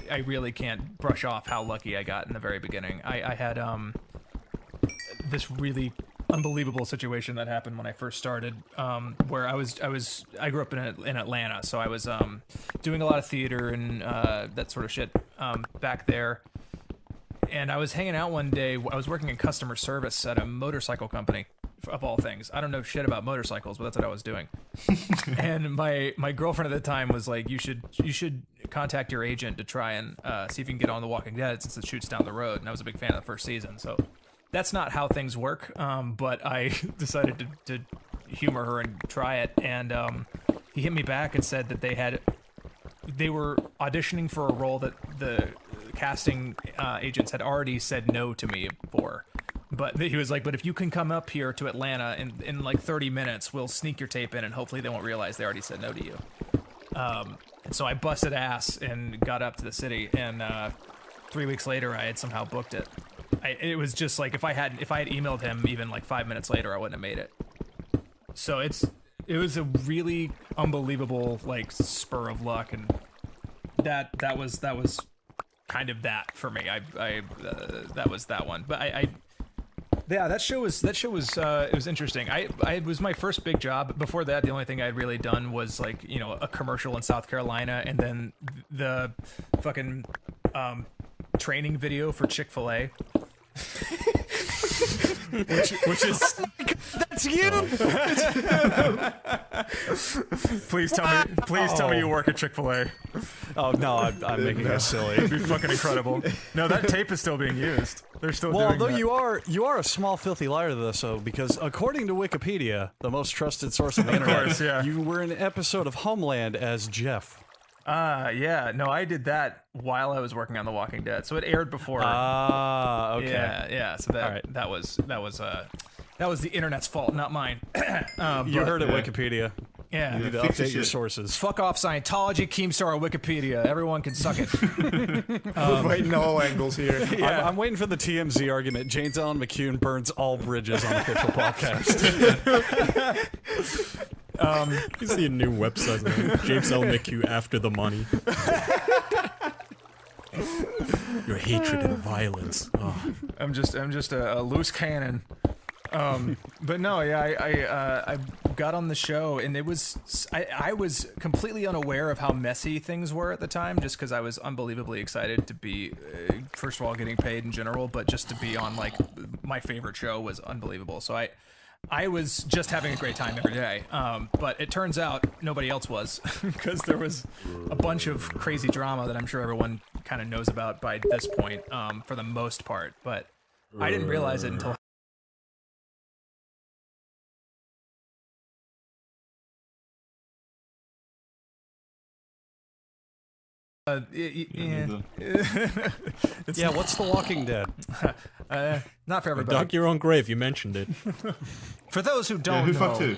I really can't brush off how lucky I got in the very beginning. I had this really unbelievable situation that happened when I first started, where I grew up in Atlanta, so I was doing a lot of theater and that sort of shit back there. And I was hanging out one day. I was working in customer service at a motorcycle company, of all things. I don't know shit about motorcycles, but that's what I was doing. And my girlfriend at the time was like, you should contact your agent to try and see if you can get on The Walking Dead, since it shoots down the road. And I was a big fan of the first season, so that's not how things work. But I decided to humor her and try it. And he hit me back and said that they were auditioning for a role that the casting agents had already said no to me for. But he was like, but if you can come up here to Atlanta in like 30 minutes, we'll sneak your tape in, and hopefully they won't realize they already said no to you. And so I busted ass and got up to the city, and 3 weeks later I had somehow booked it. It was just like, if I had emailed him even like 5 minutes later, I wouldn't have made it. So it was a really unbelievable like spur of luck, and that was kind of that for me. That was that one. But yeah, that show was it was interesting. It was my first big job. Before that, the only thing I'd really done was like, a commercial in South Carolina, and then the fucking training video for Chick-fil-A. which is That's you. please tell me you work at Chick-fil-A. Oh no, I'm making it silly. It'd be fucking incredible. No, that tape is still being used. They're still Well, doing although that. you are a small filthy liar though, so because according to Wikipedia, the most trusted source on the internet, course, yeah. you were in an episode of Homeland as Jeff. Yeah, no, I did that while I was working on The Walking Dead, so it aired before. Okay. Yeah. So that All right. that was the internet's fault, not mine. You heard it, Wikipedia. Yeah. You need to Fix the update your shit. sources. Fuck off Scientology, Keemstar, or Wikipedia. Everyone can suck it. We're fighting all angles here. I'm waiting for the TMZ argument. James Allen McCune burns all bridges on official podcast. You see a new website now. James L. McHugh after the money. Your hatred and violence. Oh. I'm just a loose cannon. But no, yeah, I got on the show, and it was I was completely unaware of how messy things were at the time, just because I was unbelievably excited to be, first of all, getting paid in general, but just to be on like my favorite show was unbelievable. So I was just having a great time every day. But it turns out nobody else was, because there was a bunch of crazy drama that I'm sure everyone kind of knows about by this point, for the most part. But I didn't realize it until. neither. Yeah, what's The Walking Dead? Not for everybody. Dug your own grave. You mentioned it. For those who Yeah, don't who know, fucked who?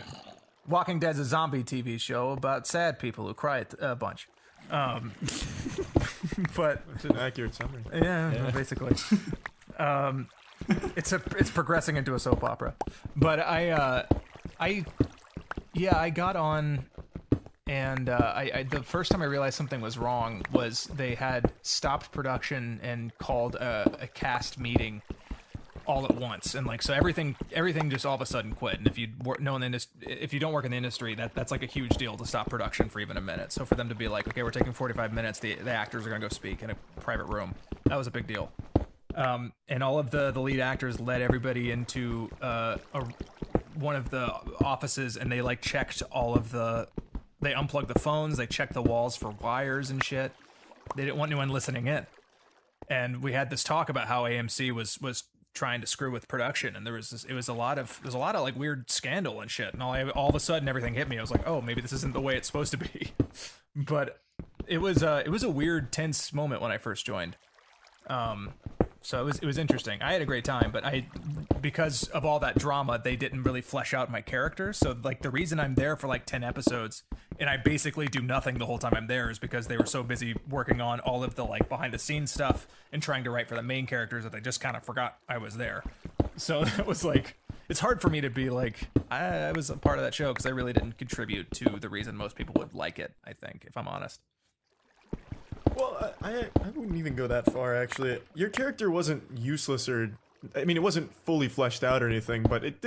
Walking Dead's a zombie TV show about sad people who cry a bunch. But It's an accurate summary. yeah, basically. It's progressing into a soap opera. But I got on, and the first time I realized something was wrong was they had stopped production and called a cast meeting all at once, and like so everything just all of a sudden quit. And if you if you don't work in the industry, that's like a huge deal to stop production for even a minute. So for them to be like, okay, we're taking 45 minutes, the actors are gonna go speak in a private room, that was a big deal. And all of the lead actors led everybody into one of the offices, and they like checked they unplugged the phones, they checked the walls for wires and shit. They didn't want anyone listening in. And we had this talk about how AMC was trying to screw with production, and there was a lot of like weird scandal and shit. And all of a sudden everything hit me. I was like, oh, maybe this isn't the way it's supposed to be. But it was a weird, tense moment when I first joined. So it was interesting. I had a great time, but because of all that drama, they didn't really flesh out my character. So like the reason I'm there for like 10 episodes and I basically do nothing the whole time I'm there is because they were so busy working on all of the like behind the scenes stuff and trying to write for the main characters that they just kind of forgot I was there. So that was like, it's hard for me to be like, I was a part of that show because I really didn't contribute to the reason most people would like it, I think, if I'm honest. Well, I wouldn't even go that far, actually. Your character wasn't useless or... I mean, it wasn't fully fleshed out or anything, but it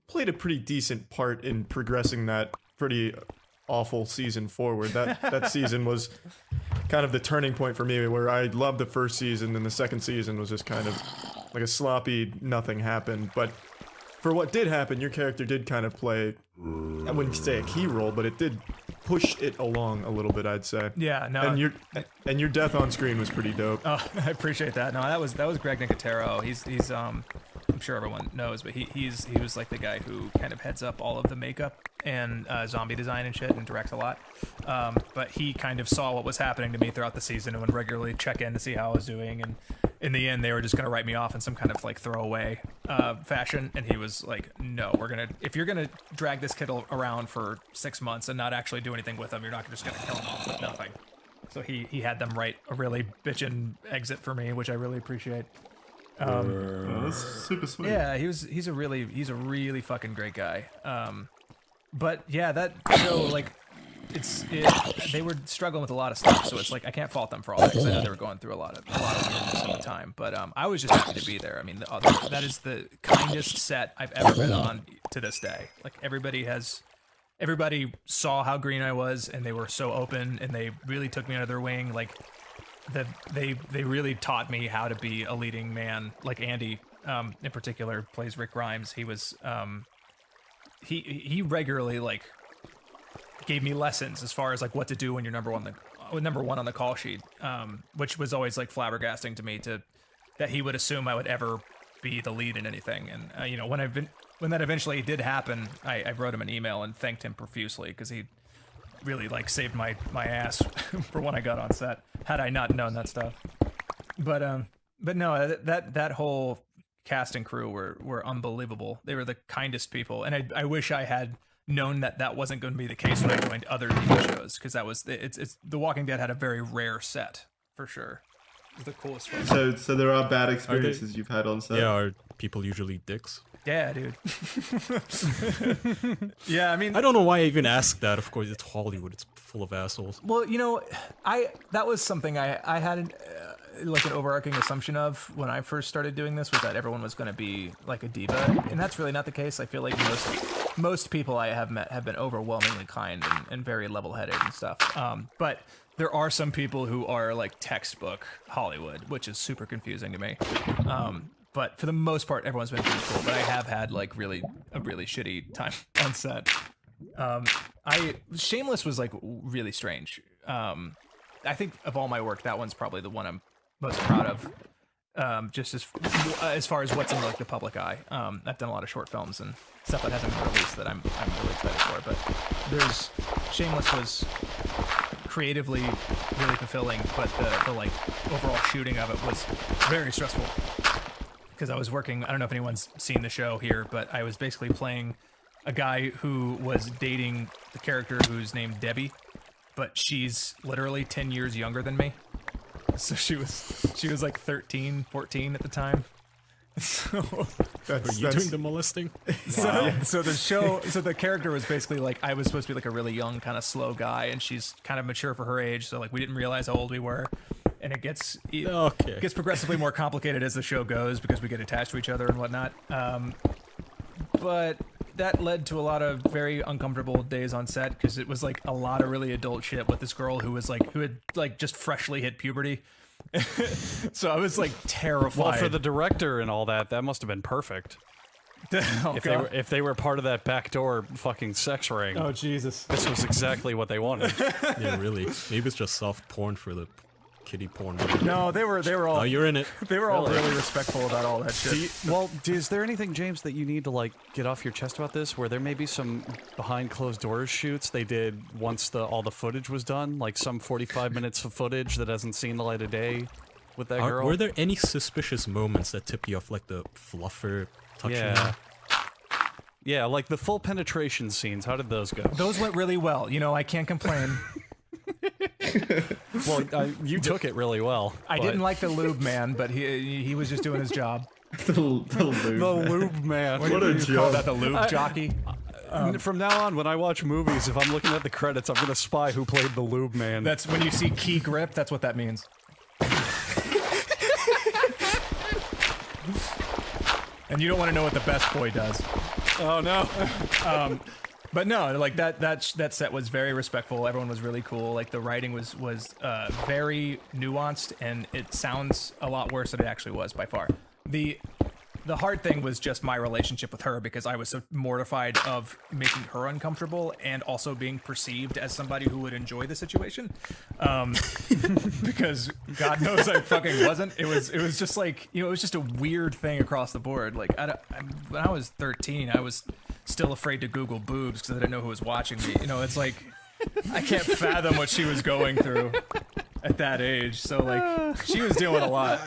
played a pretty decent part in progressing that pretty awful season forward. That season was kind of the turning point for me, where I loved the first season, and the second season was just kind of like a sloppy nothing happened. But for what did happen, your character did kind of play, I wouldn't say a key role, but it did push it along a little bit, I'd say. Yeah, no. And your death on screen was pretty dope. Oh, I appreciate that. No, that was Greg Nicotero. He's I'm sure everyone knows, but he was like the guy who kind of heads up all of the makeup and zombie design and shit, and directs a lot. But he kind of saw what was happening to me throughout the season and would regularly check in to see how I was doing. And in the end, they were just gonna write me off in some kind of like throwaway fashion. And he was like, "No, if you're gonna drag this kid around for 6 months and not actually do anything with him, you're not just gonna kill him off with nothing." So he had them write a really bitchin' exit for me, which I really appreciate. Oh, that's super sweet. Yeah, he's a really fucking great guy. But yeah, that show, like, they were struggling with a lot of stuff, so it's like I can't fault them for all that, because I know they were going through a lot of weirdness at the time. But I was just happy to be there. I mean, that is the kindest set I've ever been on to this day. Like everybody saw how green I was, and they were so open, and they really took me under their wing. Like they really taught me how to be a leading man. Like Andy, in particular, plays Rick Grimes. He was he regularly like gave me lessons as far as like what to do when you're number one on the call sheet, which was always like flabbergasting to me that he would assume I would ever be the lead in anything. And you know, when that eventually did happen, I wrote him an email and thanked him profusely, because he really like saved my ass for when I got on set, had I not known that stuff. But no, that whole cast and crew were unbelievable. They were the kindest people, and I wish I had known that wasn't going to be the case when I joined other TV shows, because it's The Walking Dead had a very rare set for sure. It was the coolest one. So there are bad experiences you've had on set. Yeah, are people usually dicks? Yeah, dude. Yeah, I mean, I don't know why I even asked that. Of course, it's Hollywood. It's full of assholes. well, you know, that was something I had like an overarching assumption of when I first started doing this, was that everyone was going to be like a diva, and that's really not the case. I feel like most people I have met have been overwhelmingly kind and very level-headed and stuff. But there are some people who are like textbook Hollywood, which is super confusing to me. But for the most part, everyone's been pretty cool. But I have had like a really shitty time on set. Shameless was like really strange. I think of all my work, that one's probably the one I'm most proud of. Just as far as what's in like the public eye. I've done a lot of short films and stuff that hasn't been released that I'm really excited for. But there's Shameless was creatively really fulfilling, but the like overall shooting of it was very stressful because I was working. I don't know if anyone's seen the show here, but I was basically playing a guy who was dating the character who's named Debbie, but she's literally 10 years younger than me. So she was like 13, 14 at the time. So Are you doing the molesting? so the character was basically like, I was supposed to be like a really young kind of slow guy, and she's kind of mature for her age. So like we didn't realize how old we were, and it gets progressively more complicated as the show goes because we get attached to each other and whatnot. But that led to a lot of very uncomfortable days on set because it was like a lot of really adult shit with this girl who had like just freshly hit puberty. So I was like terrified. Well, for the director and all that, that must have been perfect. If they were part of that backdoor fucking sex ring. Oh Jesus! This was exactly what they wanted. Yeah, really. Maybe it's just soft porn for the kiddie porn. No, they were all. Oh, you're in it. They were all really respectful about all that shit. Is there anything, James, that you need to like get off your chest about this? Where there may be some behind closed doors shoots they did once all the footage was done, like some 45 minutes of footage that hasn't seen the light of day with that girl. Were there any suspicious moments that tipped you off, like the fluffer touching? Yeah. Yeah, like the full penetration scenes. How did those go? Those went really well. You know, I can't complain. Well, you took it really well. I didn't like the lube man, but he was just doing his job. The lube. The lube man. What a You call that the lube jockey? From now on, when I watch movies, if I'm looking at the credits, I'm gonna spy who played the lube man. That's when you see key grip. That's what that means. And you don't want to know what the best boy does. Oh no. But no, like that set was very respectful. Everyone was really cool. Like the writing was very nuanced, and it sounds a lot worse than it actually was by far. The hard thing was just my relationship with her because I was so mortified of making her uncomfortable and also being perceived as somebody who would enjoy the situation. Because God knows I fucking wasn't. It was just like, you know, it was just a weird thing across the board. Like when I was 13, I was still afraid to Google boobs because I didn't know who was watching me. You know, it's like I can't fathom what she was going through at that age. So like she was doing a lot.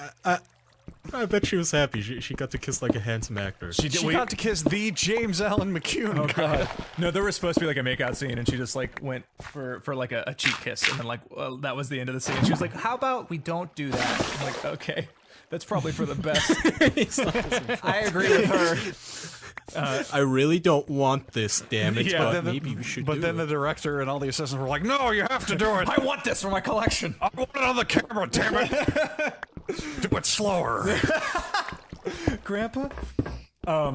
I bet she was happy. She got to kiss like a handsome actor. She got to kiss the James Allen McCune. Oh god. No, there was supposed to be like a makeout scene, and she just like went for like a cheek kiss, and then like that was the end of the scene. She was like, "How about we don't do that?" I'm like, "Okay, that's probably for the best." I agree with her. I really don't want this, damn it. Yeah, but maybe we should. But then the director and all the assistants were like, "No, you have to do it. I want this for my collection. I want it on the camera, damn it. Do it slower." Grandpa? No,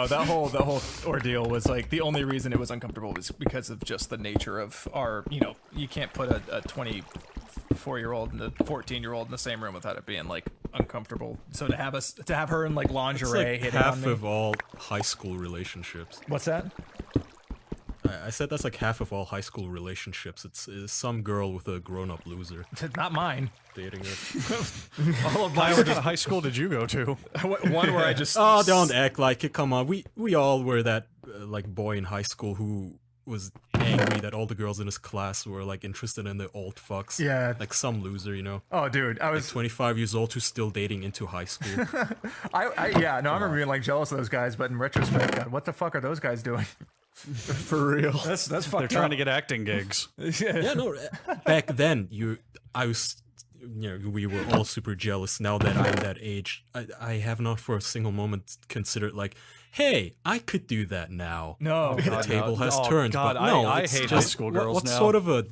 that whole ordeal was like the only reason it was uncomfortable was because of just the nature of our, you know, you can't put a 24-year-old and a 14-year-old in the same room without it being like uncomfortable. So to have her in like lingerie, it's like hitting half on me. of all high school relationships. What's that? I said that's like half of all high school relationships. It's some girl with a grown-up loser Not mine. dating her. All of mine. What kind of high school did you go to? One where I just Oh, don't act like it. Come on. We all were that like boy in high school who was angry that all the girls in his class were like interested in the old fucks. Yeah. Like some loser, you know. Oh, dude, I was 25 years old who's still dating into high school. I remember being like jealous of those guys, but in retrospect, God, what the fuck are those guys doing? For real. That's fucked They're trying up. to get acting gigs. Yeah, no. Back then, we were all super jealous. Now that I'm that age, I have not for a single moment considered like, hey, I could do that now. No. The table has turned. God, but no, I it's hate just, high school girls what now. sort of a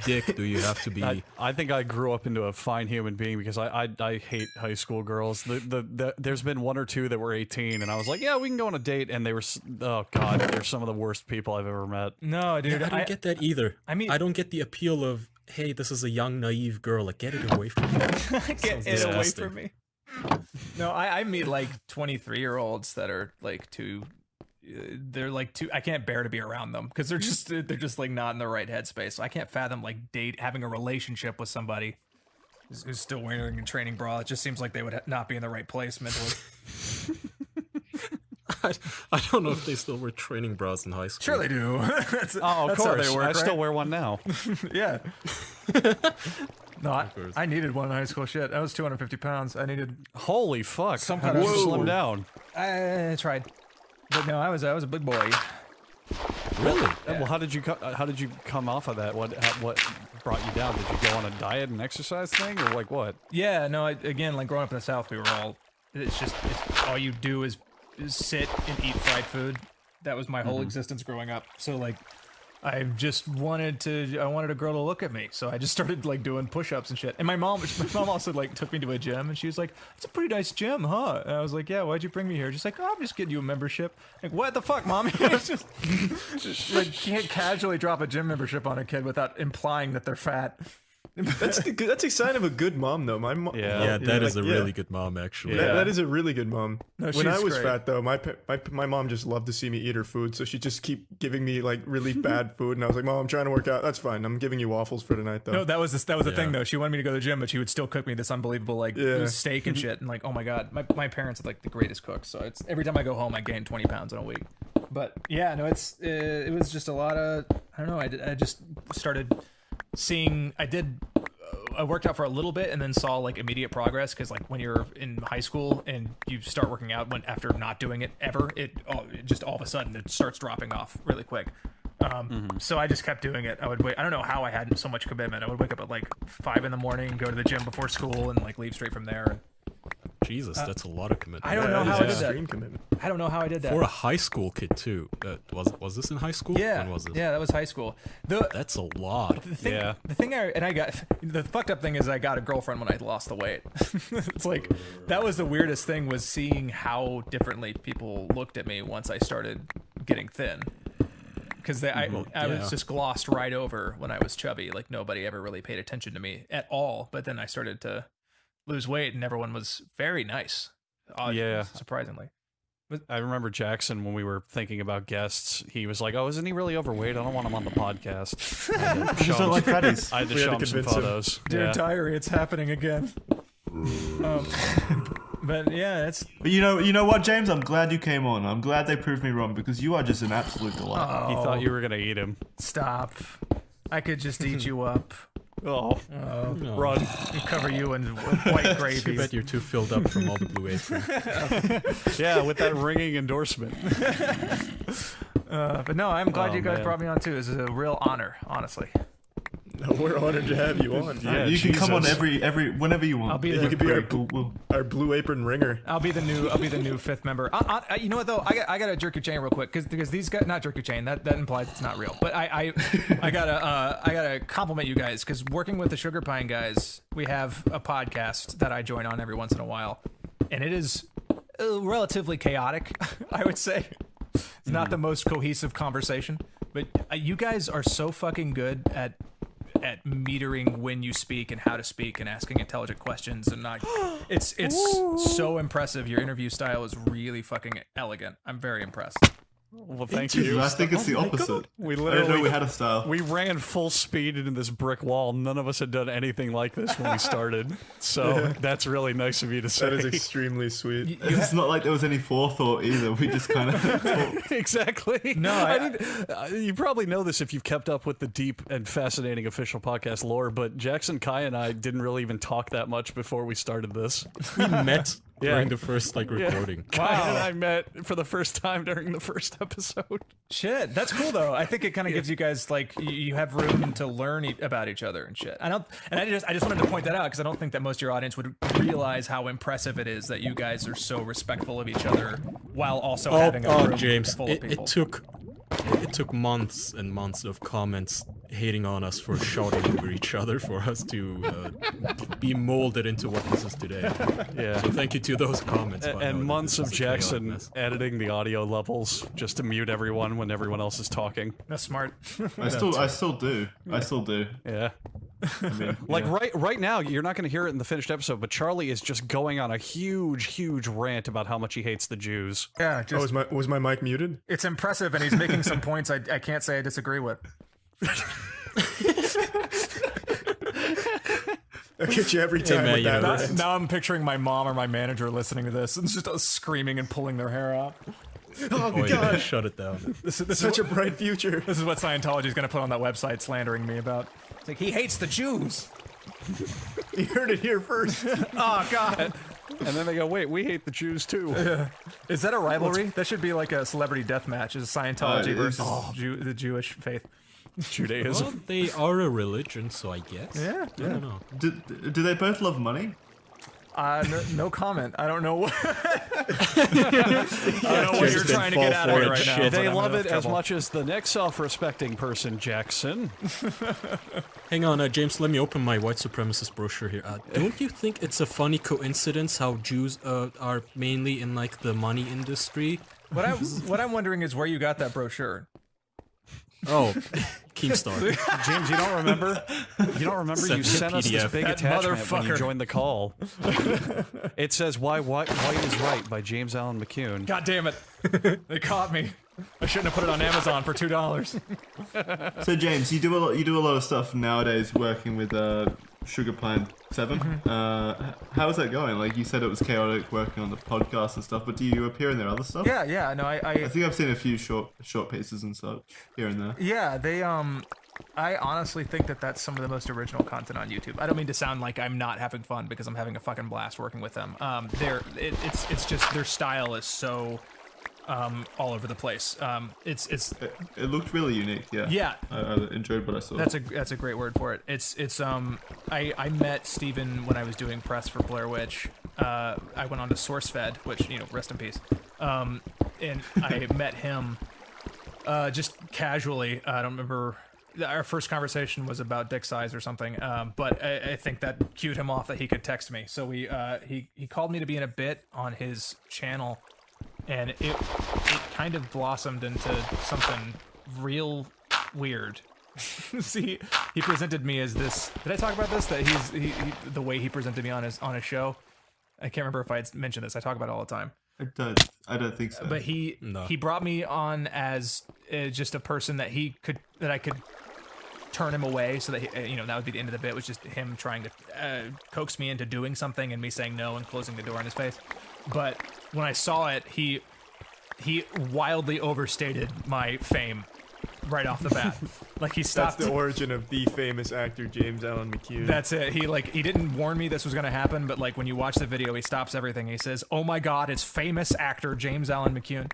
dick do you have to be? I think I grew up into a fine human being because I hate high school girls. There's been one or two that were 18, and I was like, yeah, we can go on a date, and they were, oh god, they're some of the worst people I've ever met. No, dude. I don't get that either. I mean- I don't get the appeal of, hey, this is a young, naive girl. Like, get it away from me. Get it away disgusting. from me. No, I meet like 23-year-olds that are like too they're like too. I can't bear to be around them because they're just like not in the right headspace. So I can't fathom like having a relationship with somebody who's still wearing a training bra. It just seems like they would not be in the right place mentally. I don't know if they still wear training bras in high school. Sure they do. That's Oh, of that's how course. they work, I still right? wear one now. Yeah. No, course. I needed one in high school. Shit, I was 250 pounds. I needed. Holy fuck! Some How kind did of- you Whoa. slim down? I tried, but no, I was a big boy. Really? Well, how did you come off of that? What brought you down? Did you go on a diet and exercise thing, or like what? Yeah, no. Again, like growing up in the South, we were all. It's all you do is sit and eat fried food. That was my whole existence growing up. So like, I just wanted a girl to look at me. So I just started like doing push-ups and shit. And my mom also like took me to a gym, and she was like, "It's a pretty nice gym, huh?" And I was like, "Yeah, why'd you bring me here?" She's like, "Oh, I'm just getting you a membership." Like, what the fuck, mommy? It's just like can't casually drop a gym membership on a kid without implying that they're fat. That's a sign of a good mom, though. My mom. Yeah. Yeah, that is like, a really good mom, actually. Yeah. That is a really good mom. No, when she's I was great. fat, though, my mom just loved to see me eat her food, so she'd just keep giving me like really bad food, and I was like, "Mom, I'm trying to work out. That's fine. I'm giving you waffles for tonight, though." No, that was the thing Yeah. though. She wanted me to go to the gym, but she would still cook me this unbelievable like Yeah. steak and shit. And like, oh my god, my parents are like the greatest cooks. So it's every time I go home, I gain 20 pounds in a week. But yeah, no, it was just a lot of I don't know. I just started seeing. I worked out for a little bit and then saw like immediate progress because like when you're in high school and you start working out after not doing it ever, it just all of a sudden it starts dropping off really quick. So I just kept doing it. I would wait. I don't know how I had so much commitment. I would wake up at like 5 in the morning, go to the gym before school, and like leave straight from there. Jesus, that's a lot of commitment. I don't know how I did that. Extreme commitment. I don't know how I did that. For a high school kid too. Was this in high school? Yeah, When was this? yeah, that was high school. That's a lot. The thing, Yeah. the thing I got, the fucked up thing is I got a girlfriend when I lost the weight. It's like, that was the weirdest thing was seeing how differently people looked at me once I started getting thin. Because I yeah. was just glossed right over when I was chubby. Like nobody ever really paid attention to me at all. But then I started to lose weight and everyone was very nice. Yeah. Surprisingly. I remember Jackson when we were thinking about guests. He was like, "Oh, isn't he really overweight? I don't want him on the podcast." I You don't like fatties. had to We had show to him some convince him. photos. Dear Yeah. diary, it's happening again. But yeah, it's But you know what, James? I'm glad you came on. I'm glad they proved me wrong because you are just an absolute delight. He thought you were gonna eat him. stop. I could just eat you up. Oh, No. run! Cover you in white I gravy. bet you're too filled up from all the Blue Apron. Yeah, with that ringing endorsement. But no, I'm glad Oh, you guys man. brought me on too. This is a real honor, honestly. We're honored to have you on. Yeah, you can come on Jesus. every whenever you want. I'll be You there. could be our Blue Apron ringer. I'll be the new fifth member. You know what though? I got to jerk your chain real quick because these guys not jerk your chain. That implies it's not real. But I gotta compliment you guys because working with the Sugar Pine guys, we have a podcast that I join on every once in a while, and it is relatively chaotic. I would say it's not the most cohesive conversation, but you guys are so fucking good at metering when you speak and how to speak and asking intelligent questions and not it's so impressive. Your interview style is really fucking elegant. I'm very impressed. Well, thank you. I think it's the opposite. We I didn't know literally we had a style. we ran full speed into this brick wall. None of us had done anything like this when we started. So that's really nice of you to say. That is extremely sweet. It's not like there was any forethought either. We just kind of talked. Exactly. No, I didn't, you probably know this if you've kept up with the deep and fascinating official podcast lore, but Jackson, Kai, and I didn't really even talk that much before we started this. We met Yeah. during the first recording. Kai and I met for the first time during the first episode. Shit, that's cool though. I think it kind of gives you guys like you have room to learn about each other and shit. I just wanted to point that out because I don't think that most of your audience would realize how impressive it is that you guys are so respectful of each other while also having a room James, full of people. it took months and months of comments hating on us for shouting over each other for us to be molded into what this is today. Yeah. So thank you to those comments. by And now, months this of is a chaotic Jackson mess. editing the audio levels just to mute everyone when everyone else is talking. That's smart. I still do. I still do. Yeah. I mean, Like yeah. right now, you're not going to hear it in the finished episode, but Charlie is just going on a huge rant about how much he hates the Jews. Yeah, Oh, just was my mic muted? it's impressive, and he's making some points I can't say I disagree with. I get you every time man, with you that. know, rant. Now I'm picturing my mom or my manager listening to this and just screaming and pulling their hair out. Oh, Oh, yeah, God. shut it down. This is Such a bright future. This is what Scientology is going to put on that website slandering me about. It's like, he hates the Jews. You heard it here first. Oh, God. And then they go, wait, we hate the Jews too. Is that a rivalry? That should be like a celebrity death match. Is Scientology It is. versus the Jewish faith. Judaism. Well, they are a religion, so I guess. Yeah. I don't know. Do they both love money? No comment. I don't know what, I don't know what you're Just trying to fall get out of for me it, right now. shit. but They I'm love in it as trouble. much as the next self-respecting person, Jackson. Hang on, James, let me open my white supremacist brochure here. Don't you think it's a funny coincidence how Jews are mainly in like the money industry? What I'm wondering is where you got that brochure. Oh, Keemstar. James, you don't remember? You don't remember? Sent You me a sent us this PDF. big That attachment when you motherfucker. joined the call. It says "Why White is Right" by James Allen McCune. God damn it. They caught me. I shouldn't have put it on Amazon for $2. So James, you do a lot of stuff nowadays working with Sugar Pine 7. How is that going? Like you said, it was chaotic working on the podcast and stuff, but do you appear in their other stuff? Yeah. No, I think I've seen a few short pieces and such here and there. yeah, they I honestly think that that's some of the most original content on YouTube. I don't mean to sound like I'm not having fun because I'm having a fucking blast working with them. It's just their style is so all over the place. It looked really unique. Yeah. Yeah. I enjoyed what I saw. That's a great word for it. I met Steven when I was doing press for Blair Witch. I went on to SourceFed, which, you know, rest in peace. And I met him just casually. I don't remember. Our first conversation was about dick size or something, but I think that cued him off that he could text me. So he called me to be in a bit on his channel, and it kind of blossomed into something real weird. See, he presented me as this. Did I talk about this? That he the way he presented me on his show. I can't remember if I had mentioned this. I talk about it all the time. I don't think so. But he brought me on as just a person that I could turn him away, so that that would be the end of the bit, was just him trying to coax me into doing something and me saying no and closing the door in his face. But when I saw it, he wildly overstated my fame right off the bat. Like he stopped. That's the origin of the famous actor James Allen McCune. That's it. He didn't warn me this was going to happen, but like when you watch the video, he stops everything. He says, "Oh my God, it's famous actor James Allen McCune,"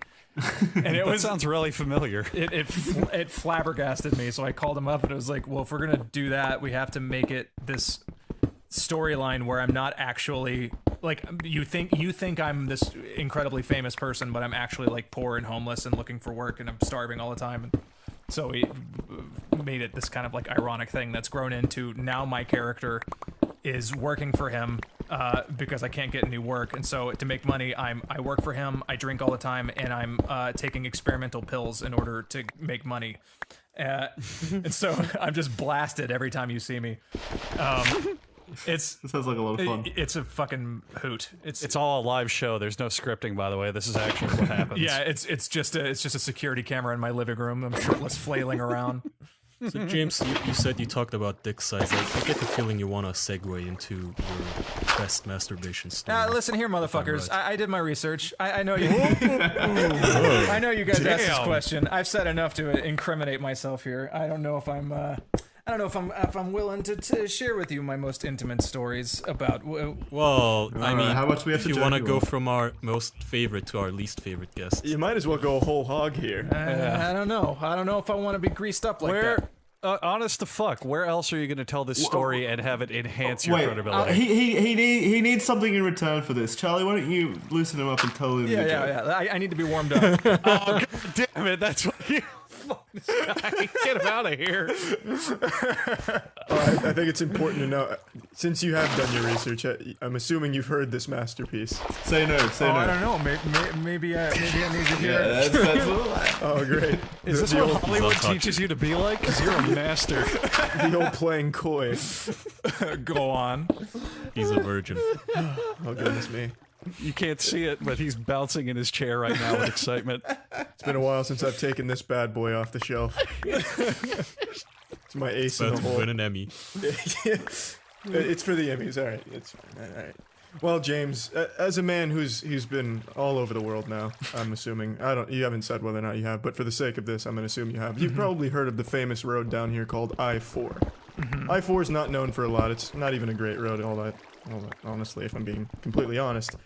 and it That sounds really familiar. it flabbergasted me. So I called him up and it was like, "Well, if we're gonna do that, we have to make it this storyline where I'm not actually like you think I'm this incredibly famous person, but I'm actually like poor and homeless and looking for work and I'm starving all the time." And so he made it this kind of like ironic thing that's grown into now my character is working for him because I can't get any work, and so to make money I work for him, I drink all the time, and I'm taking experimental pills in order to make money, and so I'm just blasted every time you see me. It sounds like a lot of fun. It's a fucking hoot. It's all a live show. There's no scripting, by the way. This is actually what happens. Yeah, it's just a security camera in my living room. I'm shirtless, flailing around. So James, you said you talked about dick size. I get the feeling you want to segue into your best masturbation story. Listen here, motherfuckers. right. I did my research. I know you. I know you guys asked this Damn. question. I've said enough to incriminate myself here. I don't know if I'm. I don't know if I'm willing to share with you my most intimate stories about. Well, I mean, how much we have if to you jerk want to you go off? from our most favorite to our least favorite guest. You might as well go whole hog here. I don't know. I don't know if I want to be greased up like that. Honest to fuck, where else are you going to tell this story and have it enhance your Wait, credibility? he needs something in return for this. Charlie, why don't you loosen him up and tell him? Yeah. I need to be warmed up. Oh, God damn it, that's what you... Fuck this guy. Get him out of here. I think it's important to know, since you have done your research, I'm assuming you've heard this masterpiece. Say no. Say no. I don't know. Maybe I need to hear. Yeah, that's what Oh, great. Is this what Hollywood teaches you to be like? Because you're a master. The old playing coy. Go on. He's a virgin. Oh, goodness me. You can't see it, but he's bouncing in his chair right now with excitement. It's been a while since I've taken this bad boy off the shelf. It's my ace in About the to hole. win an Emmy. It's for the Emmys, alright. It's fine. Alright. Well, James, as a man who's been all over the world now, I'm assuming. You haven't said whether or not you have, but for the sake of this, I'm gonna assume you have. You've probably heard of the famous road down here called I-4. I-4 is not known for a lot. It's not even a great road, all that, honestly, if I'm being completely honest.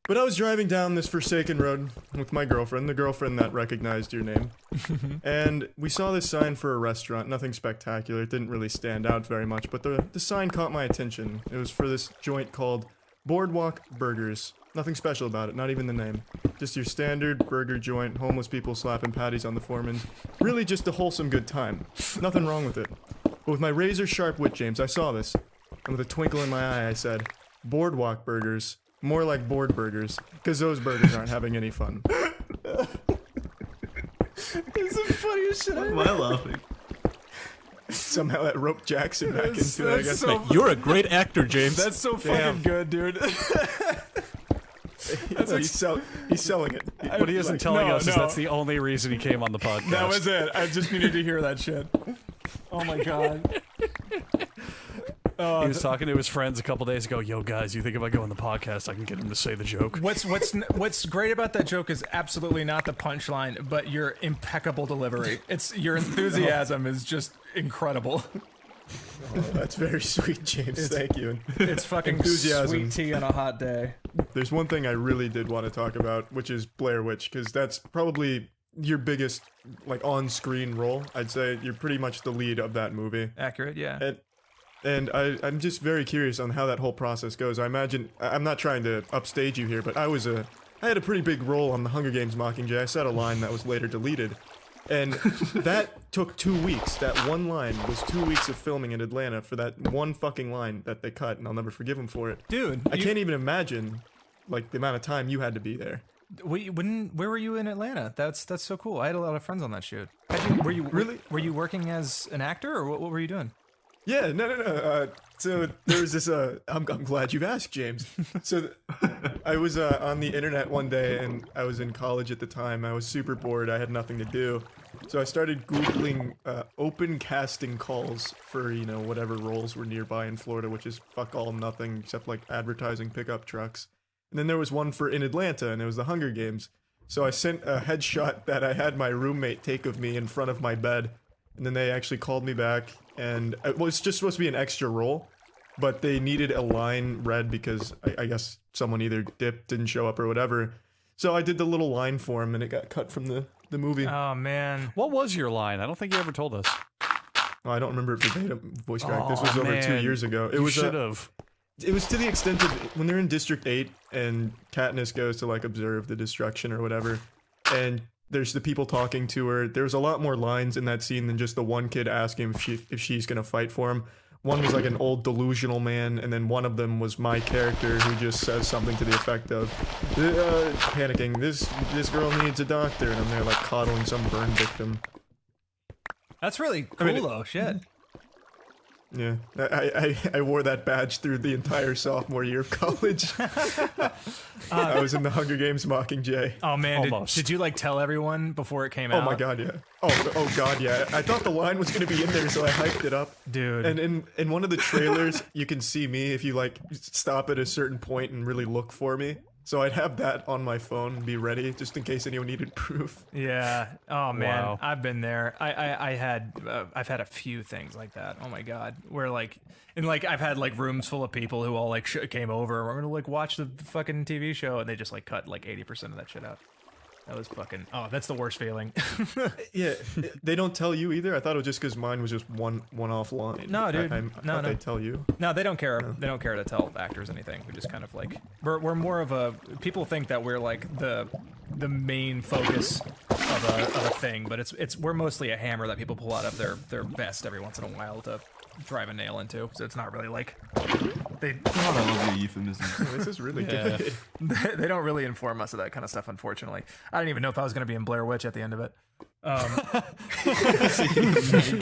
But I was driving down this forsaken road with my girlfriend, the girlfriend that recognized your name. And we saw this sign for a restaurant, nothing spectacular, it didn't really stand out very much, but the sign caught my attention. It was for this joint called Boardwalk Burgers. Nothing special about it, not even the name. Just your standard burger joint, homeless people slapping patties on the foreman. Really just a wholesome good time. Nothing wrong with it. But with my razor sharp wit, James, I saw this. And with a twinkle in my eye, I said, Boardwalk Burgers. More like board burgers, because those burgers aren't having any fun. It's the funniest shit Why am I laughing? Somehow that roped Jackson back into it, I guess. so- You're a great actor, James. That's so fucking good, dude. He's selling it. What he isn't telling no, us is no. that's the only reason he came on the podcast. That was it. I just needed to hear that shit. Oh my god. He was talking to his friends a couple days ago. Yo, guys, you think if I go on the podcast, I can get him to say the joke? What's great about that joke is absolutely not the punchline, but your impeccable delivery. It's your enthusiasm is just incredible. Oh, that's very sweet, James. Thank you. It's fucking Enthusiasm. sweet tea on a hot day. There's one thing I really did want to talk about, which is Blair Witch, because that's probably your biggest, like, on-screen role. I'd say you're pretty much the lead of that movie. Accurate, yeah. And I'm just very curious on how that whole process goes. I imagine, I'm not trying to upstage you here, but I had a pretty big role on the Hunger Games Mockingjay. I said a line that was later deleted. And that took 2 weeks. That one line was 2 weeks of filming in Atlanta for that one fucking line that they cut, and I'll never forgive them for it. Dude, I can't even imagine, like, the amount of time you had to be there. Where were you in Atlanta? That's so cool. I had a lot of friends on that shoot. Were you Were you working as an actor, or what were you doing? Yeah, no. So there was this. I'm glad you've asked, James. So I was on the internet one day, and I was in college at the time. I was super bored. I had nothing to do, so I started Googling open casting calls for whatever roles were nearby in Florida, which is fuck all nothing except like advertising pickup trucks. And then there was one in Atlanta, and it was the Hunger Games. So I sent a headshot that I had my roommate take of me in front of my bed. And then they actually called me back, and it was just supposed to be an extra role, but they needed a line read because I guess someone either didn't show up or whatever. So I did the little line for him, and it got cut from the movie. Oh man. What was your line? I don't think you ever told us. Oh, I don't remember it verbatim, voice crack. This was over man. 2 years ago. It You was should have. It was to the extent of when they're in District 8 and Katniss goes to like observe the destruction or whatever, and there's the people talking to her. There's a lot more lines in that scene than just the one kid asking if she's gonna fight for him. One was like an old delusional man, and then one of them was my character who just says something to the effect of, panicking, this girl needs a doctor, and I'm there like coddling some burn victim. That's really cool though. Shit. Yeah, I wore that badge through the entire sophomore year of college. I was in the Hunger Games Mockingjay. Oh man, Almost. did you like tell everyone before it came out? Oh my god, yeah. Oh god, yeah. I thought the line was gonna be in there, so I hyped it up. Dude. And in one of the trailers, you can see me if you like stop at a certain point and really look for me. So I'd have that on my phone and be ready just in case anyone needed proof. Yeah. Oh man, Wow. I've been there. I've had a few things like that. Oh my god, where like, and like I've had like rooms full of people who all like came over and we're gonna like watch the fucking TV show, and they just like cut like 80% of that shit out. That was fucking. Oh, that's the worst feeling. Yeah, they don't tell you either. I thought it was just because mine was just one-off line. No, dude. I No, thought no. they tell you. No, they don't care. They don't care to tell actors anything. We just kind of like we're more of a. People think that we're like the the main focus of a thing, but we're mostly a hammer that people pull out of their vest every once in a while to drive a nail into. So it's not really like they. God, I love your euphemisms. This is really good. They don't really inform us of that kind of stuff, unfortunately. I didn't even know if I was going to be in Blair Witch at the end of it.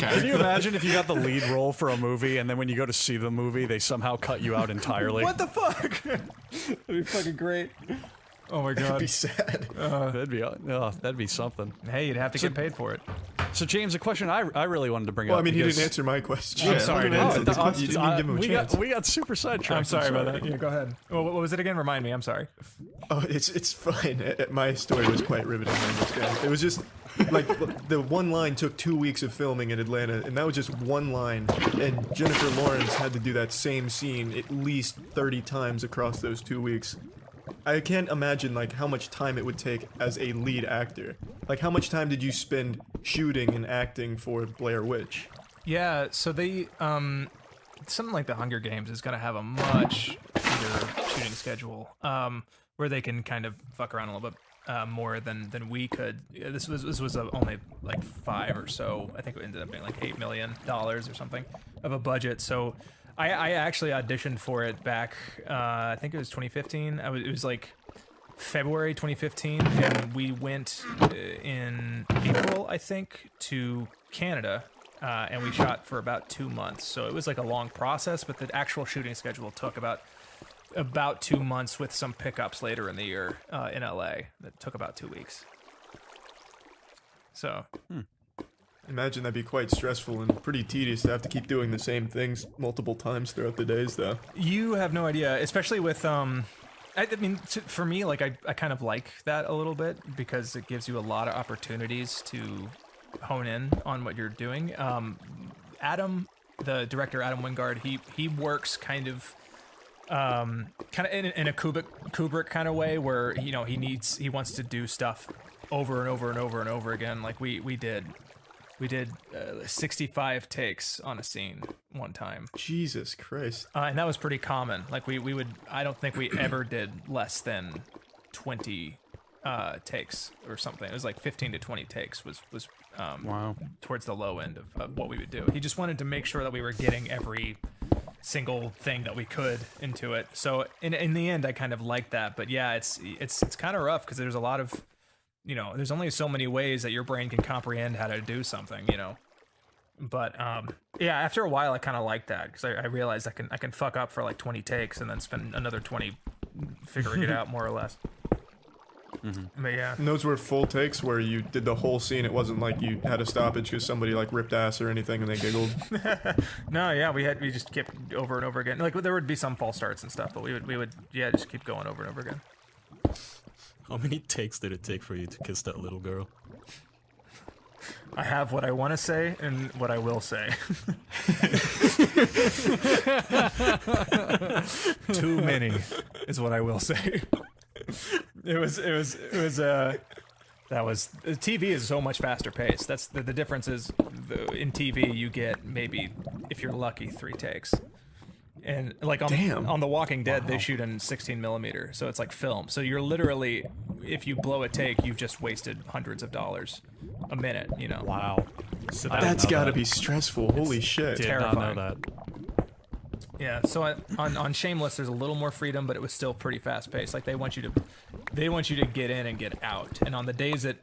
Can you imagine if you got the lead role for a movie and then when you go to see the movie, they somehow cut you out entirely? What the fuck? That'd be fucking great. Oh my god. It'd be sad. That'd be something. Hey, you'd have to get paid for it. So James, a question I really wanted to bring up. Well, I mean, he because- didn't answer my question. Yeah, sorry, let him dude. answer the You question. didn't even give him a chance. we got super sidetracked. I'm sorry about that. Yeah, go ahead. Well, what was it again? Remind me. I'm sorry. Oh, it's fine. My story was quite riveting. I understand. It was just like the one line took 2 weeks of filming in Atlanta, and that was just one line. And Jennifer Lawrence had to do that same scene at least 30 times across those 2 weeks. I can't imagine like how much time it would take as a lead actor. Like, how much time did you spend shooting and acting for Blair Witch? Yeah, so they something like the Hunger Games is gonna have a much bigger shooting schedule, where they can kind of fuck around a little bit more than we could. This was only like 5 or so. I think it ended up being like $8 million or something of a budget. So I actually auditioned for it back. I think it was 2015. It was like February 2015, and we went in April, I think, to Canada. And we shot for about 2 months, so it was like a long process. But the actual shooting schedule took about 2 months, with some pickups later in the year in LA. That took about 2 weeks. So, Imagine that'd be quite stressful and pretty tedious to have to keep doing the same things multiple times throughout the days, though. you have no idea, especially with I mean, for me, like I kind of like that a little bit because it gives you a lot of opportunities to hone in on what you're doing. Adam, the director, Adam Wingard, he works kind of in a Kubrick kind of way, where he wants to do stuff over and over and over and over again. Like we did 65 takes on a scene one time. Jesus Christ. And that was pretty common. Like we would, I don't think we ever did less than 20 takes or something. It was like 15 to 20 takes was Wow. towards the low end of what we would do. He just wanted to make sure that we were getting every single thing that we could into it. So in the end, I kind of liked that. But yeah, it's kind of rough because there's a lot of, there's only so many ways that your brain can comprehend how to do something, But yeah, after a while, I kind of like that because I realized I can fuck up for like 20 takes and then spend another 20 figuring it out, more or less. But yeah, And those were full takes where you did the whole scene. It wasn't like you had a stoppage because somebody like ripped ass or anything and they giggled. no, yeah, we just kept over and over again. Like there would be some false starts and stuff, but we would just keep going over and over again. How many takes did it take for you to kiss that little girl? I have what I want to say and what I will say. Too many is what I will say. TV is so much faster paced. That's the difference is in TV you get maybe, if you're lucky, 3 takes. And like on The Walking Dead, they shoot in 16 millimeter, so it's like film. So you're literally, if you blow a take, you've just wasted hundreds of dollars a minute. Wow. That's gotta be stressful. Holy shit. Did not terrifying. know that. Yeah. So on Shameless, there's a little more freedom, but it was still pretty fast paced. Like they want you to get in and get out. And on the days that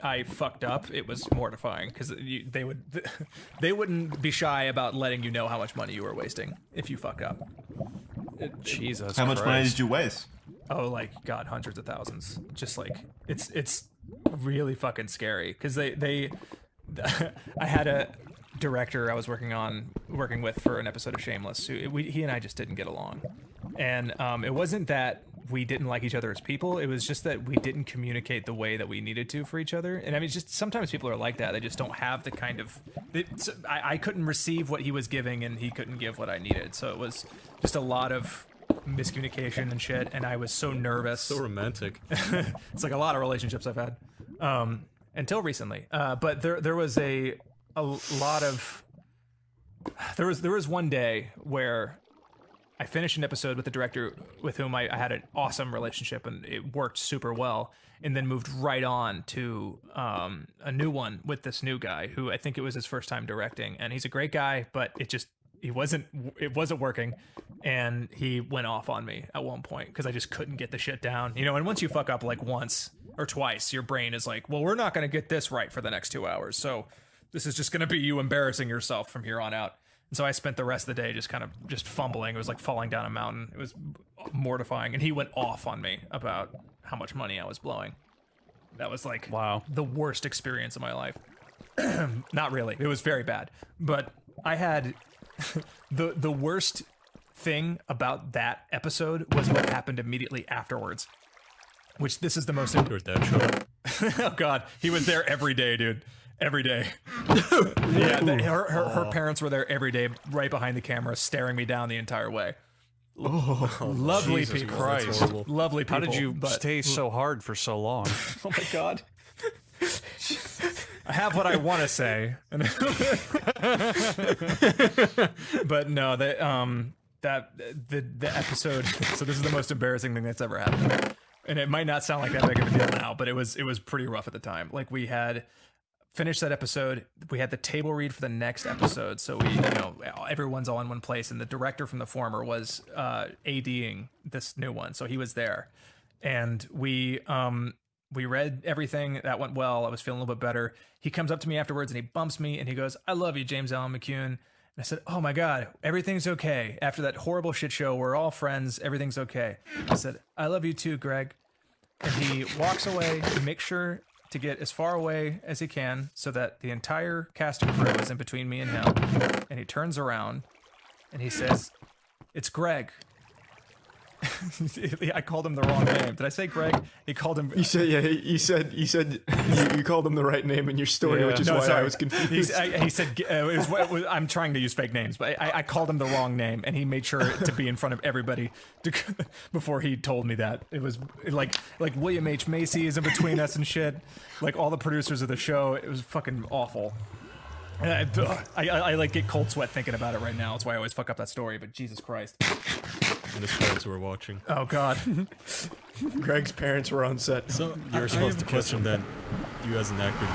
I fucked up, it was mortifying because they wouldn't be shy about letting you know how much money you were wasting if you fuck up. Jesus. How much money Christ. did you waste? Oh, like God, hundreds of thousands. Just like it's really fucking scary because I had a director I was working with for an episode of Shameless. He and I just didn't get along, and it wasn't that we didn't like each other as people. It was just that we didn't communicate the way that we needed to for each other. And I mean, just sometimes people are like that. They just don't have the kind of. I couldn't receive what he was giving, and he couldn't give what I needed. So it was just a lot of miscommunication and shit. And I was so nervous. So romantic. It's like a lot of relationships I've had until recently. But there was a lot of. There was one day where I finished an episode with the director with whom I had an awesome relationship and it worked super well, and then moved right on to a new one with this new guy who I think it was his first time directing, and he's a great guy, but it wasn't working, and he went off on me at one point because I just couldn't get the shit down, you know. And once you fuck up like once or twice, your brain is like, well, we're not going to get this right for the next 2 hours, so this is just going to be you embarrassing yourself from here on out. And so I spent the rest of the day just fumbling. It was like falling down a mountain. It was mortifying. And he went off on me about how much money I was blowing. That was like the worst experience of my life. Not really. It was very bad. But I had the worst thing about that episode was what happened immediately afterwards. Which this is the most oh God, he was there every day, dude. Every day. Yeah, her parents were there every day, right behind the camera, staring me down the entire way. Lovely Jesus people. Christ. Lovely people. How did you stay so hard for so long? Oh my God. I have what I want to say. But no, the episode, so this is the most embarrassing thing that's ever happened. And it might not sound like that big of a deal now, but it was pretty rough at the time. Like, we had finished that episode, we had the table read for the next episode, so we, everyone's all in one place, and the director from the former was ADing this new one, so he was there, and we read everything. That went well. I was feeling a little bit better. He comes up to me afterwards and he bumps me and he goes, "I love you, James Allen McCune." And I said, "Oh my God, everything's okay. After that horrible shit show, we're all friends. Everything's okay." I said, "I love you too, Greg." And he walks away. He makes sure to get as far away as he can so that the entire cast and crew is in between me and him. And he turns around and he says, "It's Greg." I called him the wrong name. Did I say Greg? He called him. You said, yeah. You said you called him the right name in your story, which is why I was confused. He said I'm trying to use fake names, but I called him the wrong name, and he made sure to be in front of everybody before he told me that. It was like William H. Macy is in between us and shit. Like all the producers of the show. It was fucking awful. I like get cold sweat thinking about it right now. That's why I always fuck up that story. But Jesus Christ. And his parents were watching. Oh God. Greg's parents were on set. So you're supposed to question then. You as an actor,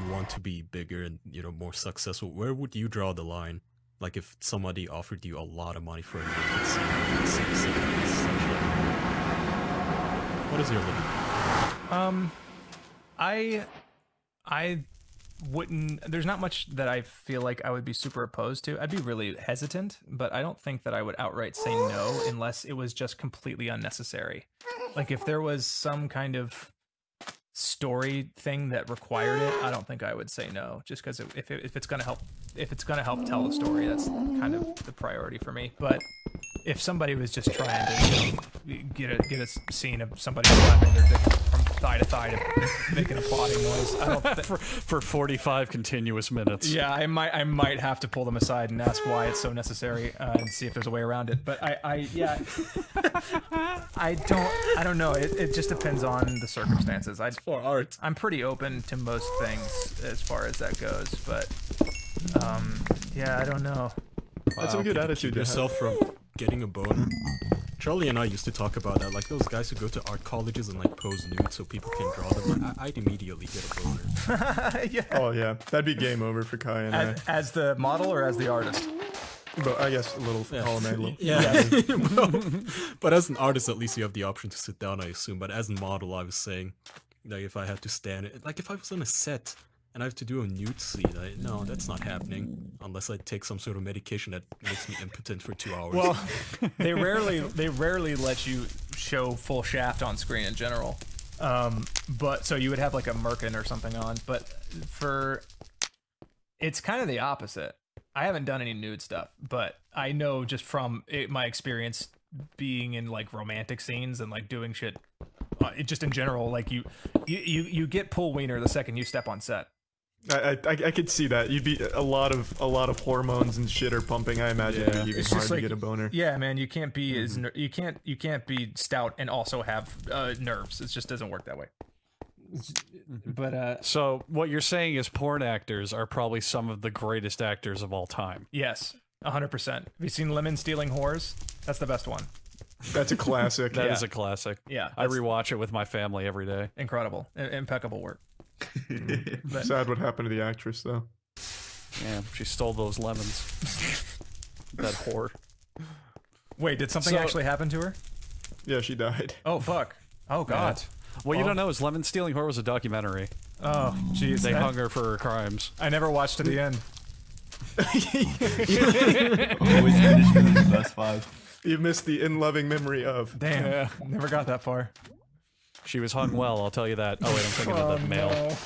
you want to be bigger and more successful. Where would you draw the line? Like if somebody offered you a lot of money for a naked scene, what is your limit? I wouldn't. There's not much that I feel like I would be super opposed to. I'd be really hesitant, but I don't think that I would outright say no unless it was just completely unnecessary. Like if there was some kind of story thing that required it, I don't think I would say no. Just because if it's gonna help tell the story, that's kind of the priority for me. But if somebody was just trying to get a scene of somebody slapping their dick from thigh to thigh to making a plotting noise, I don't for 45 continuous minutes. Yeah, I might have to pull them aside and ask why it's so necessary and see if there's a way around it. But I don't know. It just depends on the circumstances. It's for art. I'm pretty open to most things as far as that goes, but yeah, I don't know. That's a good attitude Keep yourself from getting a boner. Charlie and I used to talk about that, like those guys who go to art colleges and like pose nude so people can draw them. I'd immediately get a boner. Yeah. Oh yeah, that'd be game over for Kai and I. As the model or as the artist? But I guess a little column A, little. Yeah. But as an artist, at least you have the option to sit down, I assume. But as a model, I was saying, like if I had to stand it, like if I was on a set and I have to do a nude scene, no, that's not happening unless I take some sort of medication that makes me impotent for 2 hours. Well, they rarely let you show full shaft on screen in general. But so you would have like a merkin or something on, but it's kind of the opposite. I haven't done any nude stuff, but I know just from my experience being in like romantic scenes and like doing shit, just in general, like you get pull wiener the second you step on set. I could see that. You'd be a lot of hormones and shit are pumping. I imagine it'd be even hard to get a boner. Yeah, man, you can't be you can't be stout and also have nerves. It just doesn't work that way. But so what you're saying is porn actors are probably some of the greatest actors of all time. Yes. 100%. Have you seen Lemon Stealing Whores? That's the best one. That's a classic. That is a classic. Yeah, I that's rewatch it with my family every day. incredible. Impeccable work. Sad what happened to the actress, though. Yeah, she stole those lemons. That whore. Wait, did something actually happen to her? Yeah, she died. Oh, fuck. Oh, God. What you don't know is Lemon Stealing Whore was a documentary. Oh, jeez. They hung her for her crimes. I never watched to the end. Always finished in the first 5. You missed the in-loving memory of. Damn. Never got that far. She was hung well, I'll tell you that. Oh wait, I'm thinking of the male.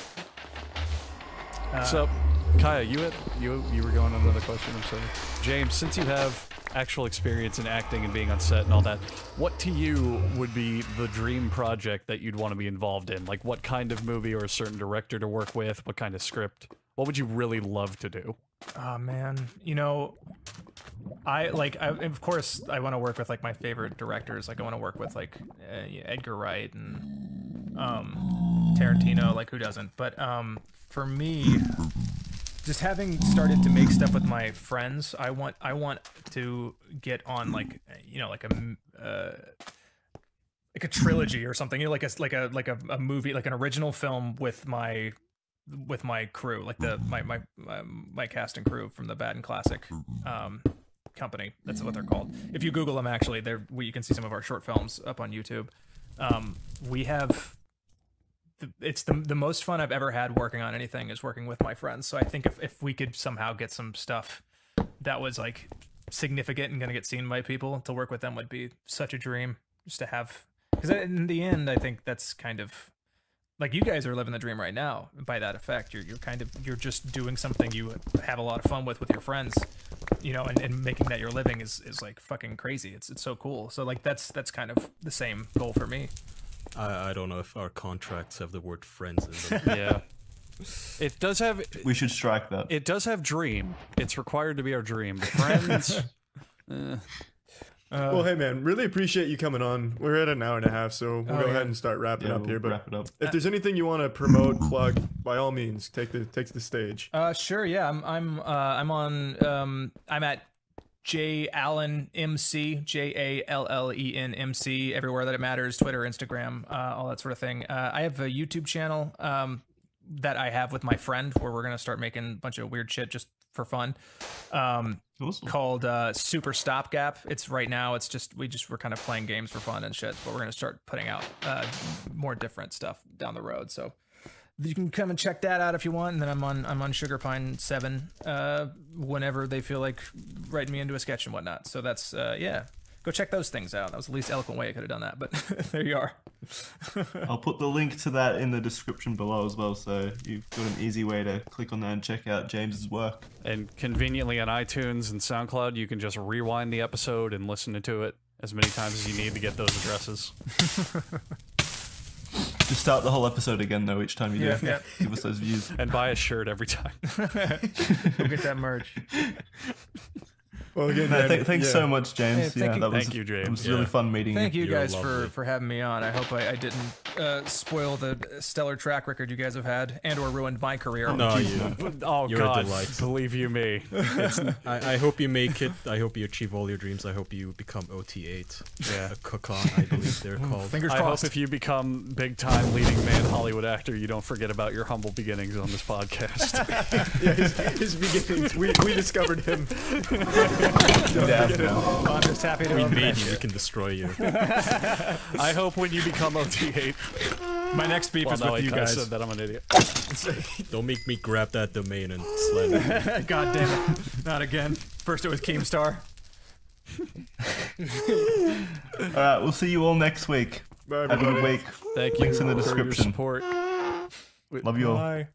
So, Kaya, you were going on another question. I'm sorry, James. Since you have actual experience in acting and being on set and all that, what to you would be the dream project that you'd want to be involved in? Like, what kind of movie or a certain director to work with? What kind of script? What would you really love to do? Oh man, you know, of course I want to work with like my favorite directors. Like I want to work with like Edgar Wright and Tarantino. Like who doesn't? But for me, just having started to make stuff with my friends, I want to get on like like a trilogy or something. You know, like a movie, like an original film with my crew, like my cast and crew from the Bad and Classic company. That's what they're called. If you Google them, actually, you can see some of our short films up on YouTube. We have it's the most fun I've ever had working on anything is working with my friends. So I think if we could somehow get some stuff that was like significant and gonna get seen by people, to work with them would be such a dream. Just to have, because in the end, I think that's kind of like you guys are living the dream right now. By that effect, you're just doing something you have a lot of fun with your friends, and making that your living is like fucking crazy. It's so cool. So like that's kind of the same goal for me. I don't know if our contracts have the word friends in them. Yeah. It does have. We should strike that. It does have dream. It's required to be our dream. But friends. Well, hey man, really appreciate you coming on. We're at an hour and a half, so we'll go ahead and start wrapping up here. But wrap it up. if there's anything you want to promote, plug, by all means, take the stage. Sure. Yeah. I'm on. I'm at J Allen MC, JALLEN MC, everywhere that it matters, Twitter, Instagram, all that sort of thing. I have a YouTube channel that I have with my friend where we're gonna start making a bunch of weird shit just for fun. Awesome. Called Super Stopgap. It's right now. It's just we're kind of playing games for fun and shit. But we're gonna start putting out more different stuff down the road. So you can come and check that out if you want. And then I'm on Sugar Pine 7 whenever they feel like writing me into a sketch and whatnot. So that's yeah. Go check those things out. That was the least eloquent way I could have done that, but there you are. I'll put the link to that in the description below as well, so you've got an easy way to click on that and check out James's work. And conveniently on iTunes and SoundCloud, you can just rewind the episode and listen to it as many times as you need to get those addresses. Just start the whole episode again, though, each time you do. Yeah. Give us those views. And buy a shirt every time. Go get that merch. Well, again, No, man, thanks so much, James. Hey, thank you. Thank you, James. It was really fun meeting Thank you You're guys lovely. for having me on. I hope I didn't spoil the stellar track record you guys have had and or ruined my career. No, you. Oh You're a God! delight. Believe you me. I hope you make it. I hope you achieve all your dreams. I hope you become OT8. Yeah. A Kokon, I believe they're called. Fingers I hope crossed. if you become big time leading man Hollywood actor, you don't forget about your humble beginnings on this podcast. yeah, his beginnings. We discovered him. Yeah. Well, I'm just happy to We have made met you. you. We can destroy you. I hope when you become OT8. My next beef Well, is no, with I you kinda guys. said that I'm an idiot. Don't make me grab that domain and slam it. God damn it. Not again. First it was Keemstar. Alright, we'll see you all next week. Bye, Have a good everybody. week. Thank you Links in the for your description. support. Love you all. Bye.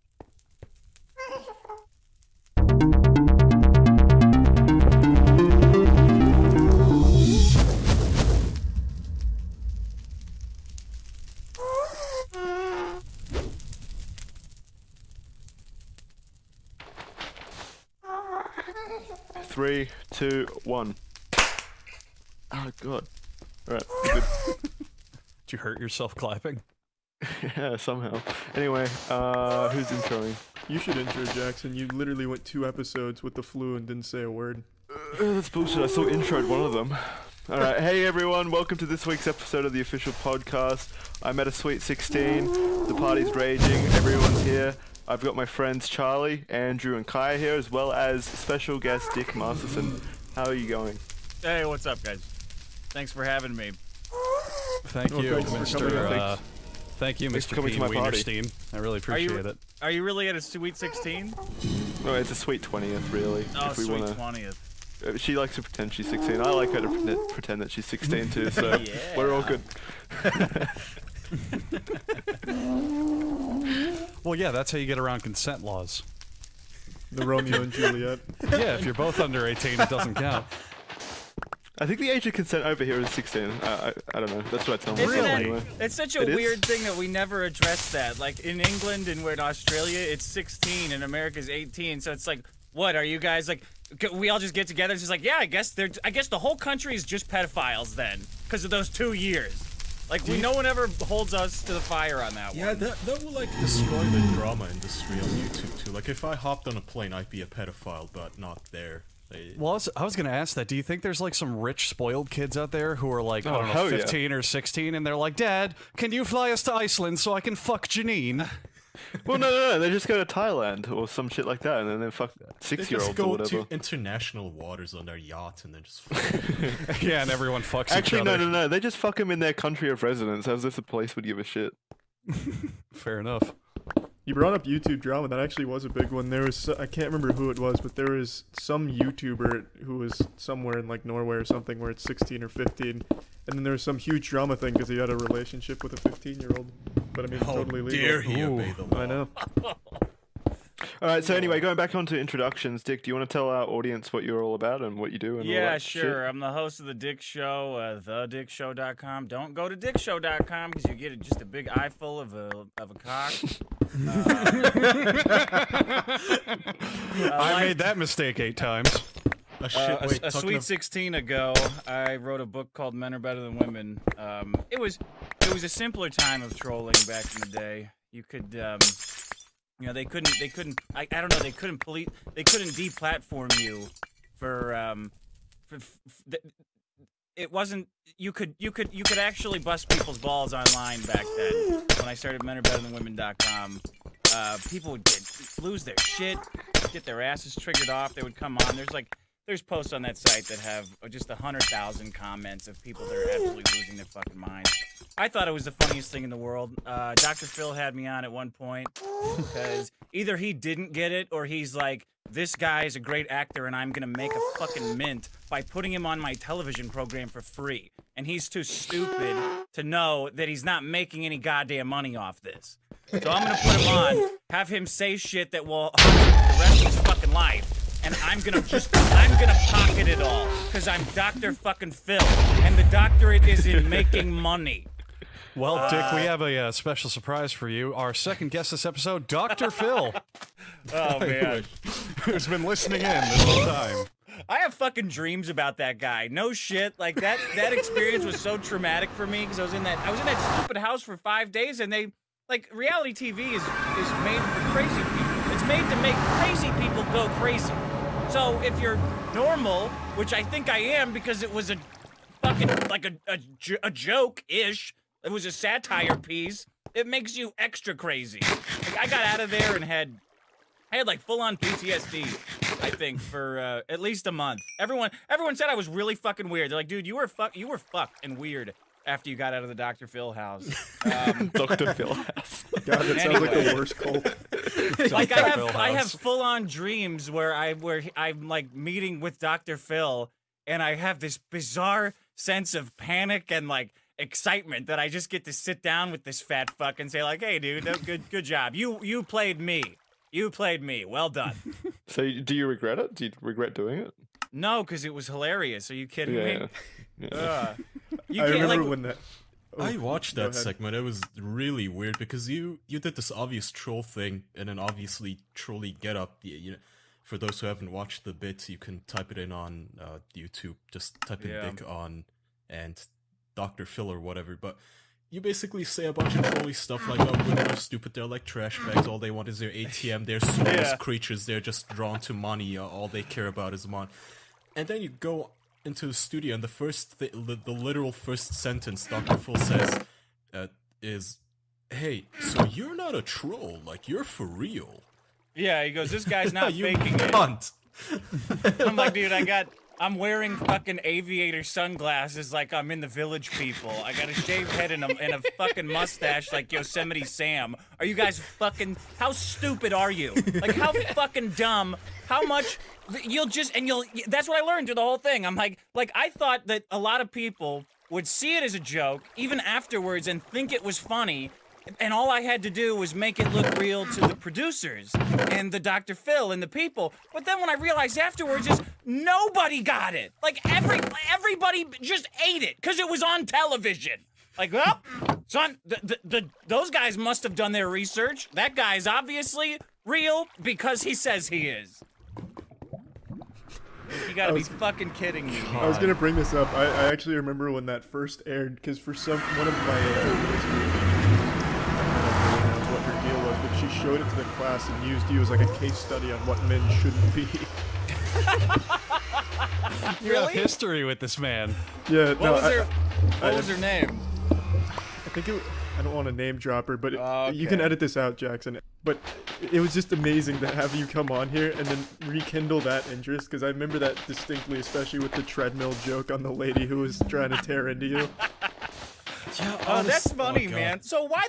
Three, two, one. Oh God! All right, good. Did you hurt yourself clapping? Yeah, somehow. Anyway, who's introing? You should intro, Jackson. You literally went 2 episodes with the flu and didn't say a word. That's bullshit. I saw introed one of them. Alright, hey everyone, welcome to this week's episode of the official podcast. I'm at a Sweet 16, the party's raging, everyone's here. I've got my friends Charlie, Andrew, and Kaya here, as well as special guest Dick Masterson. How are you going? Hey, what's up, guys? Thanks for having me. Thank you, Mr. Thank you, Thanks Mr. for coming Peen to my party. Wienerstein. I really appreciate it. Are you really at a Sweet 16? No, it's a Sweet 20th, really. Oh, if we Sweet wanna... 20th. She likes to pretend she's 16. I like her to pretend that she's 16 too, so we're all good. Well, yeah, that's how you get around consent laws. The Romeo and Juliet. Yeah, if you're both under 18, it doesn't count. I think the age of consent over here is 16. I don't know. That's what I tell myself Isn't anyway. that, it's such a It is? weird thing that we never addressed that. Like, in England and we're in Australia, it's 16 and America's 18, so it's like, what, are you guys, like, we all just get together and it's just like, yeah, I guess the whole country is just pedophiles then, because of those 2 years. Like, no one ever holds us to the fire on that Yeah, one. that will like destroy the drama industry on YouTube too. Like if I hopped on a plane, I'd be a pedophile, but not there. Well, I was gonna ask that. Do you think there's like some rich, spoiled kids out there who are like, I don't know, hell yeah. 15 or 16, and they're like, Dad, can you fly us to Iceland so I can fuck Janine? Well, no. They just go to Thailand or some shit like that, and then they fuck They 6-year-olds just or go whatever. to international waters on their yacht and then just. Yeah, and everyone fucks Actually, each other. no. They just fuck them in their country of residence, as if the police would give a shit. Fair enough. You brought up YouTube drama. That actually was a big one. There was, I can't remember who it was, but there was some YouTuber who was somewhere in like Norway or something where it's 16 or 15. And then there was some huge drama thing because he had a relationship with a 15-year-old. But I mean, How totally legal. dare he obey the law? I know. Alright, so anyway, going back onto introductions, Dick, do you want to tell our audience what you're all about and what you do and all Yeah, that sure. shit? I'm the host of The Dick Show, thedickshow.com. Don't go to dickshow.com because you get just a big eye full of a cock. I made that mistake 8 times. A Sweet 16 ago, I wrote a book called Men Are Better Than Women. It was a simpler time of trolling back in the day. You could, you know, they couldn't, I don't know, they couldn't deplatform you for it wasn't, you could actually bust people's balls online back then. When I started menarbetterthanwomen.com, people would lose their shit, get their asses triggered off. They would come on. There's posts on that site that have just 100,000 comments of people that are absolutely losing their fucking minds. I thought it was the funniest thing in the world. Dr. Phil had me on at one point because either he didn't get it or he's like, this guy is a great actor and I'm gonna make a fucking mint by putting him on my television program for free. And he's too stupid to know that he's not making any goddamn money off this. So I'm gonna put him on, have him say shit that will hurt the rest of his fucking life. And I'm gonna pocket it all, because I'm Dr. fucking Phil, and the doctorate is in making money. Well, Dick, we have a special surprise for you. Our second guest this episode, Dr. Phil, Oh, man. who's been listening in this whole time. I have fucking dreams about that guy. No shit. Like, that experience was so traumatic for me, because I was in that stupid house for 5 days, and reality TV is made for crazy people. It's made to make crazy people go crazy. So if you're normal, which I think I am because it was a fucking, like a joke-ish, it was a satire piece, it makes you extra crazy. Like, I got out of there and I had like full-on PTSD, I think, for at least a month. Everyone said I was really fucking weird. They're like, dude, you were fucked and weird after you got out of the Dr. Phil house. Dr. Phil house. God, that sounds like the worst cult. Like, I have full-on dreams where I'm like meeting with Dr. Phil, and I have this bizarre sense of panic and like excitement that I just get to sit down with this fat fuck and say like, hey dude, good job. You played me. You played me. Well done. So do you regret it? Do you regret doing it? No, because it was hilarious. Are you kidding me? Yeah. You I can't, remember like, when that. Oh, I watched go that ahead. segment. It was really weird because you did this obvious troll thing and then obviously trolly get up. You know, for those who haven't watched the bits, you can type it in on YouTube. Just type in Dick on and Dr. Phil or whatever. But you basically say a bunch of trolly stuff like, oh, women are stupid, they're like trash bags, all they want is their ATM, they're soulless creatures, they're just drawn to money, all they care about is money. And then you go into the studio, and the literal first sentence Dr. Phil says is, "Hey, so you're not a troll, like you're for real." Yeah, he goes, "This guy's not You faking it." cunt. I'm like, dude, I'm wearing fucking aviator sunglasses like I'm in the Village People. I got a shaved head and a fucking mustache like Yosemite Sam. Are you guys fucking, how stupid are you? Like, how fucking dumb, how much, that's what I learned through the whole thing. I'm like, I thought that a lot of people would see it as a joke, even afterwards, and think it was funny. And all I had to do was make it look real to the producers and the Dr. Phil and the people. But then when I realized afterwards is nobody got it. Like everybody just ate it because it was on television. Like, well, son, those guys must have done their research. That guy's obviously real because he says he is. You gotta be fucking kidding me. I was gonna bring this up. I actually remember when that first aired because for one of my what her deal was, but she showed it to the class and used you as like a case study on what men shouldn't be. You have history with this man. Yeah. What was her name? I think I don't want to name drop her, but you can edit this out, Jackson. But it was just amazing to have you come on here and then rekindle that interest, because I remember that distinctly, especially with the treadmill joke on the lady who was trying to tear into you. Yeah, that's funny, man. So why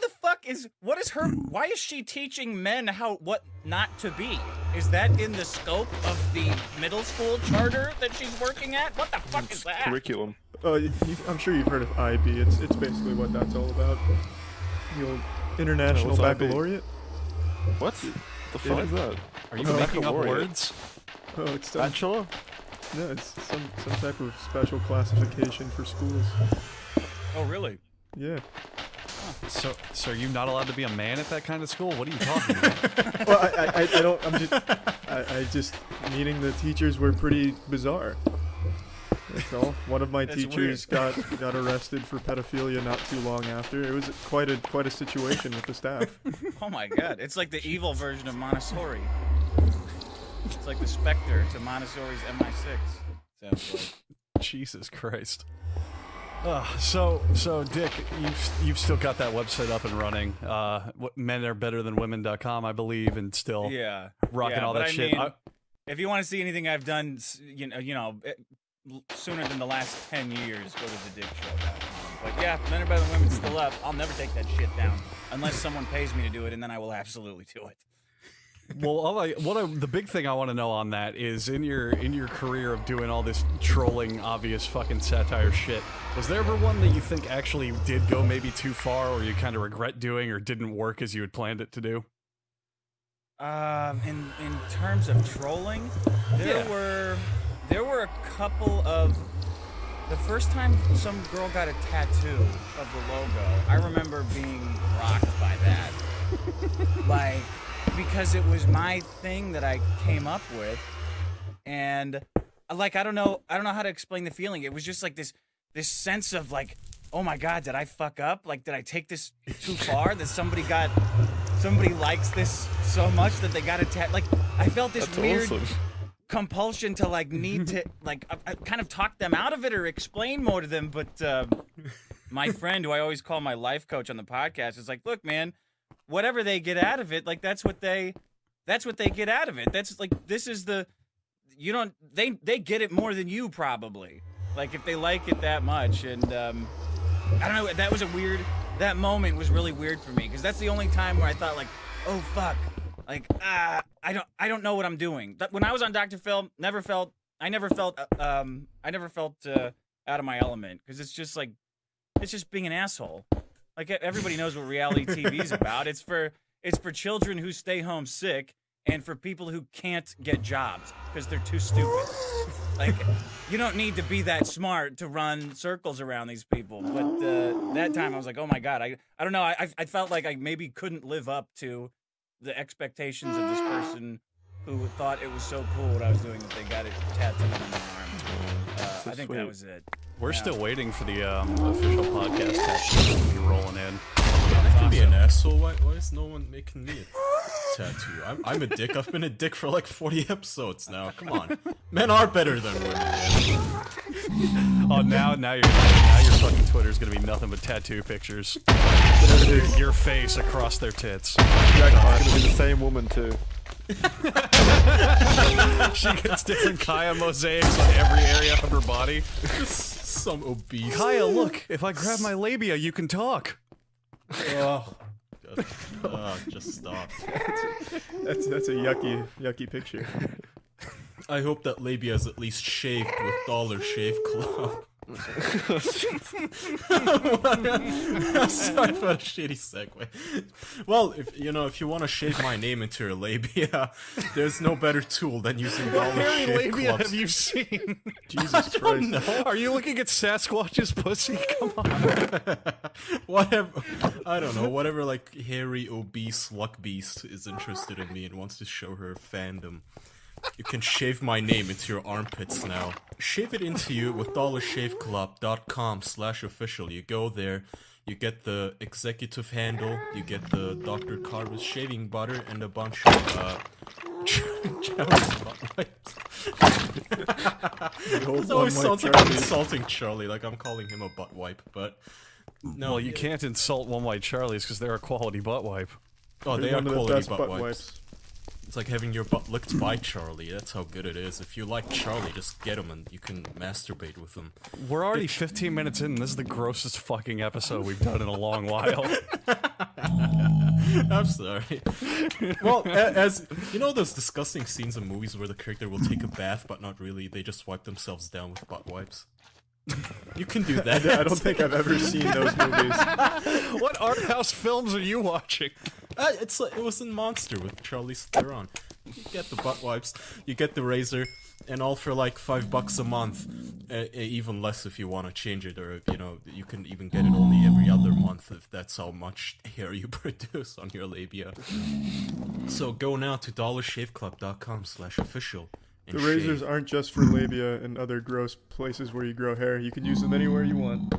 is she teaching men what not to be? Is that in the scope of the middle school charter that she's working at? What the fuck is that? Curriculum. I'm sure you've heard of IB. It's basically what that's all about. The old International Baccalaureate. What? The fuck is that? Are you making up words? Oh, it's Bachelor? No, it's some type of special classification for schools. Oh, really? Yeah. So are you not allowed to be a man at that kind of school? What are you talking about? Well, I just meaning the teachers were pretty bizarre. That's all. One of my teachers got arrested for pedophilia not too long after. It was quite a situation with the staff. Oh my god, it's like the evil version of Montessori. It's like the Spectre to Montessori's MI6. Sounds like. Jesus Christ. So Dick, you've still got that website up and running. menarbetterthanwomen.com, I believe, and still rocking all that shit. If you want to see anything I've done, sooner than the last 10 years, go to thedickshow.com. But yeah, Men Are Better Than Women's still up. I'll never take that shit down unless someone pays me to do it, and then I will absolutely do it. Well, the big thing I want to know on that is in your career of doing all this trolling, obvious fucking satire shit, was there ever one that you think actually did go maybe too far, or you kind of regret doing, or didn't work as you had planned it to do? In terms of trolling, there were a couple of. The first time some girl got a tattoo of the logo, I remember being rocked by that. Like, because it was my thing that I came up with, and like I don't know how to explain the feeling. It was just like this sense of like, oh my god, did I fuck up? Like, did I take this too far? That somebody likes this so much that they got a tattoo. Like, I felt this weird compulsion to like need to like kind of talk them out of it or explain more to them. But my friend, who I always call my life coach on the podcast, is like, look, man, whatever they get out of it, like that's what they get out of it. That's like, this is the, they get it more than you probably. Like, if they like it that much. And I don't know, that moment was really weird for me, because that's the only time where I thought like, oh fuck, like I don't know what I'm doing. When I was on Dr. Phil, I never felt out of my element, because it's just being an asshole. Like, everybody knows what reality TV is about. It's for children who stay home sick, and for people who can't get jobs because they're too stupid. Like, you don't need to be that smart to run circles around these people. But that time I was like, oh my god, I don't know. I felt like I maybe couldn't live up to the expectations of this person who thought it was so cool what I was doing that they got it tattooed on their arm. I think that was it. We're still waiting for the official podcast tattoo to be rolling in. I can be an asshole. Why is no one making me it? tattoo. I'm a dick. I've been a dick for like 40 episodes now. Come on. Men are better than women. Oh, now your fucking Twitter's gonna be nothing but tattoo pictures. Your face across their tits. Jack, it's gonna be the same woman too. She gets different Kaya mosaics on every area of her body. Some obese. Kaya, look! If I grab my labia, you can talk. Oh, just stop. That's a yucky picture. I hope that labia is at least shaved with Dollar Shave Club. Sorry for a shitty segue. Well, if you want to shave my name into your labia, there's no better tool than using Dollar Hairy Shave labia Clubs. have you seen? Jesus Christ. Are you looking at Sasquatch's pussy? Come on. Whatever. I don't know. Whatever, like, hairy, obese luck beast is interested in me and wants to show her fandom. You can shave my name into your armpits now. Shave it into you with dollarshaveclub.com/official. You go there, you get the executive handle, you get the Dr. Carver's shaving butter, and a bunch of, Charlie's butt wipes. It always sounds like I'm insulting Charlie, like I'm calling him a butt wipe, but... No, well, you can't insult One White Charlies because they're a quality butt wipe. Oh, they are One of the quality best butt wipes. It's like having your butt licked by Charlie. That's how good it is. If you like Charlie, just get him and you can masturbate with him. We're already 15 minutes in. This is the grossest fucking episode we've done in a long while. I'm sorry. Well, as you know, those disgusting scenes in movies where the character will take a bath, but not really. They just wipe themselves down with butt wipes. You can do that. I don't think I've ever seen those movies. What art house films are you watching? It was in Monster with Charlize Theron. You get the butt wipes, you get the razor, and all for like $5 a month. Even less if you want to change it, or you can even get it only every other month if that's how much hair you produce on your labia. So go now to dollarshaveclub.com/official. The razors aren't just for labia and other gross places where you grow hair. You can use them anywhere you want.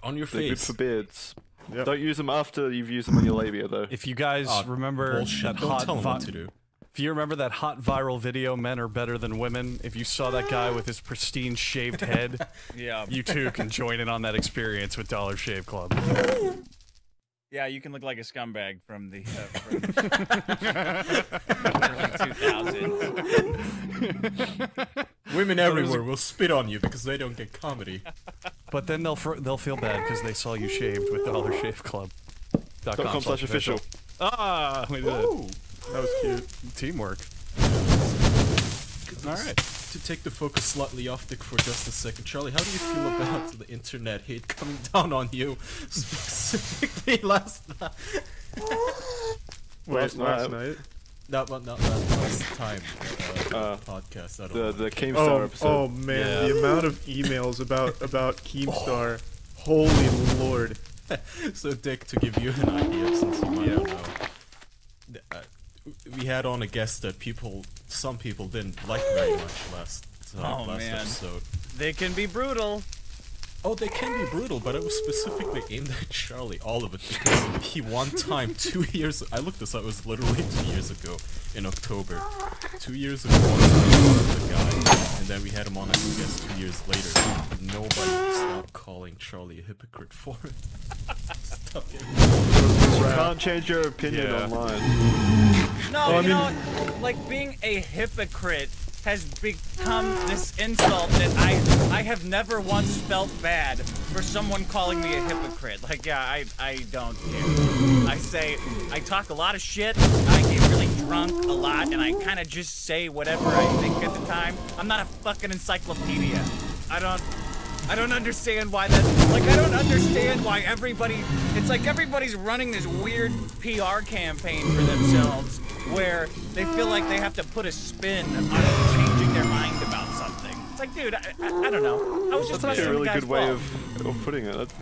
On your They're good face. for beards. Yep. Don't use them after you've used them on your labia, though. If you guys remember Bullshit. that Don't hot tell them what to do. If you remember that hot viral video, Men Are Better Than Women, if you saw that guy with his pristine shaved head, Yeah. you too can join in on that experience with Dollar Shave Club. Yeah, you can look like a scumbag from the early 2000s. Women everywhere will spit on you because they don't get comedy. But then they'll feel bad because they saw you shaved with Dollar Shave Club. .com/official. Ah, we did it. That was cute. Teamwork. All right. To take the focus slightly off Dick for just a second, Charlie, how do you feel about the internet hate coming down on you, specifically last night? Last night? Not last time. Podcast. I don't know. The Keemstar episode. Oh man, the amount of emails about Keemstar. Holy lord. So, Dick, to give you an idea, since you might not know, we had on a guest that some people didn't like very much last episode. They can be brutal. Oh, they can be brutal, but it was specifically aimed at Charlie, all of it, because he one time, 2 years... I looked this up, it was literally 2 years ago, in October. 2 years ago, one time he was the guy, and then we had him on as a guest 2 years later. Nobody stopped calling Charlie a hypocrite for it. Stop it. You can't change your opinion online. No, like being a hypocrite has become this insult that I have never once felt bad for someone calling me a hypocrite. Like, yeah, I don't care. I talk a lot of shit, I get really drunk a lot, and I kind of just say whatever I think at the time. I'm not a fucking encyclopedia. I don't understand why that, like, I don't understand why it's like everybody's running this weird PR campaign for themselves where they feel like they have to put a spin on changing their mind about something. It's like, dude, I don't know. I was just That's actually a really good way of putting it. That's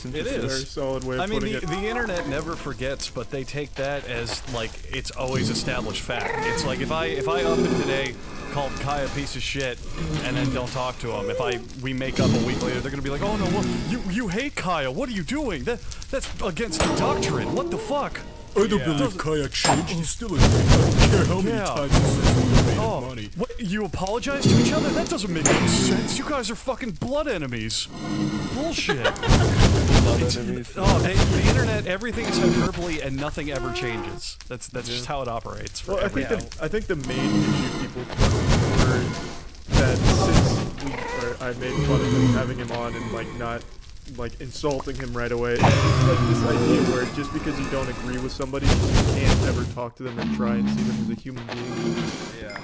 interesting. It is. Very solid way of putting it. The internet never forgets, but they take that as, like, it's always established fact. It's like, if I up it today, called Kai a piece of shit, and then don't talk to him. If we make up a week later, they're gonna be like, oh no, well, you hate Kaya, what are you doing? That's against the doctrine, what the fuck? I don't believe Kayak changed. He's still a dick. I don't care how many times he says we made money. What? You apologize to each other? That doesn't make any sense. You guys are fucking blood enemies. Bullshit. The internet, everything is hyperbole and nothing ever changes. That's just how it operates. Well, I think the main issue people were that since I made fun of him, having him on and like not like insulting him right away, and it's like this idea where just because you don't agree with somebody, you can't ever talk to them and try and see them as a human being. Yeah.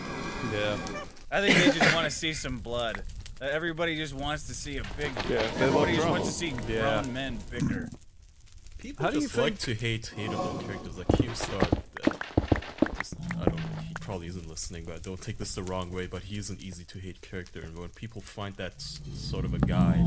I think they just want to see some blood. Everybody just wants to see a big. Everybody just wants to see grown men bicker. People just like to hate hateable characters like Keemstar. I don't know, he probably isn't listening, but don't take this the wrong way, but he is an easy to hate character, and when people find that sort of a guy,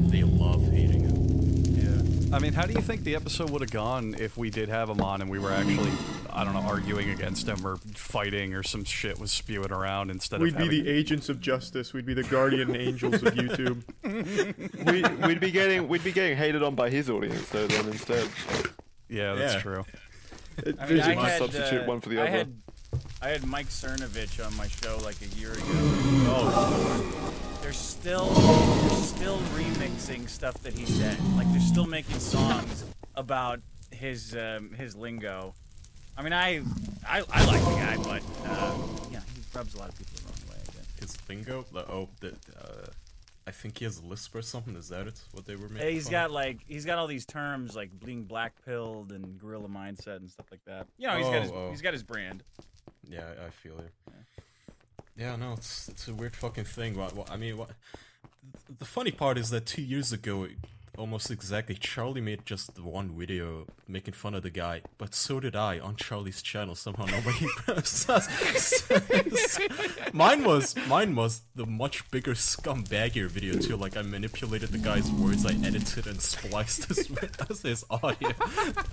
they love hating him. Yeah. I mean, how do you think the episode would have gone if we did have him on and we were actually, I don't know, arguing against him or fighting or some shit was spewing around instead We'd of be the agents of justice. We'd be the guardian angels of YouTube. We'd be getting hated on by his audience though then instead. Yeah, that's true. I mean, I had, substitute one for the other. I had Mike Cernovich on my show like a year ago. Oh, They're still remixing stuff that he said. Like they're still making songs about his lingo. I mean, I like the guy, but yeah, he rubs a lot of people the wrong way. I guess. his lingo? I think he has a lisp or something. Is that it? What they were making? He's got all these terms like being black-pilled and gorilla mindset and stuff like that. You know, he's got his brand. Yeah, I feel you. Yeah, no, it's a weird fucking thing. I mean, the funny part is that 2 years ago, almost exactly, Charlie made just one video making fun of the guy, but so did I on Charlie's channel. Somehow nobody mine was the much bigger scumbaggier video too. Like I manipulated the guy's words, I edited and spliced his audio.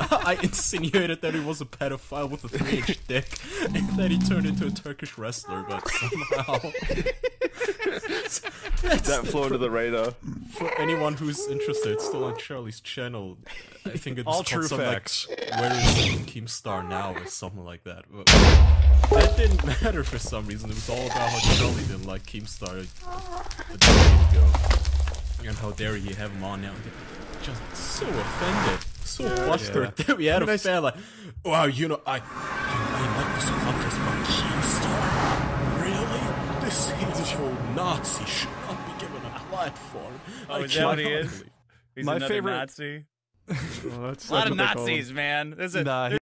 I insinuated that he was a pedophile with a 3-inch dick, and that he turned into a Turkish wrestler, but somehow that flew under the radar. For anyone who's interested, it's still on Charlie's channel. I think it's all true facts. Like, where is Keemstar now, or something like that. But that didn't matter for some reason. It was all about how Charlie didn't like Keemstar a decade ago, and how dare he have him on now. Just so offended, so flustered that we had a fan like, wow, you know, I like this podcast, but Keemstar, really? This hateful Nazi should not be given a platform. Oh, is that what he is? He's my another favorite Nazi. Well, that's A lot of what they call Nazis, him. man. Nah,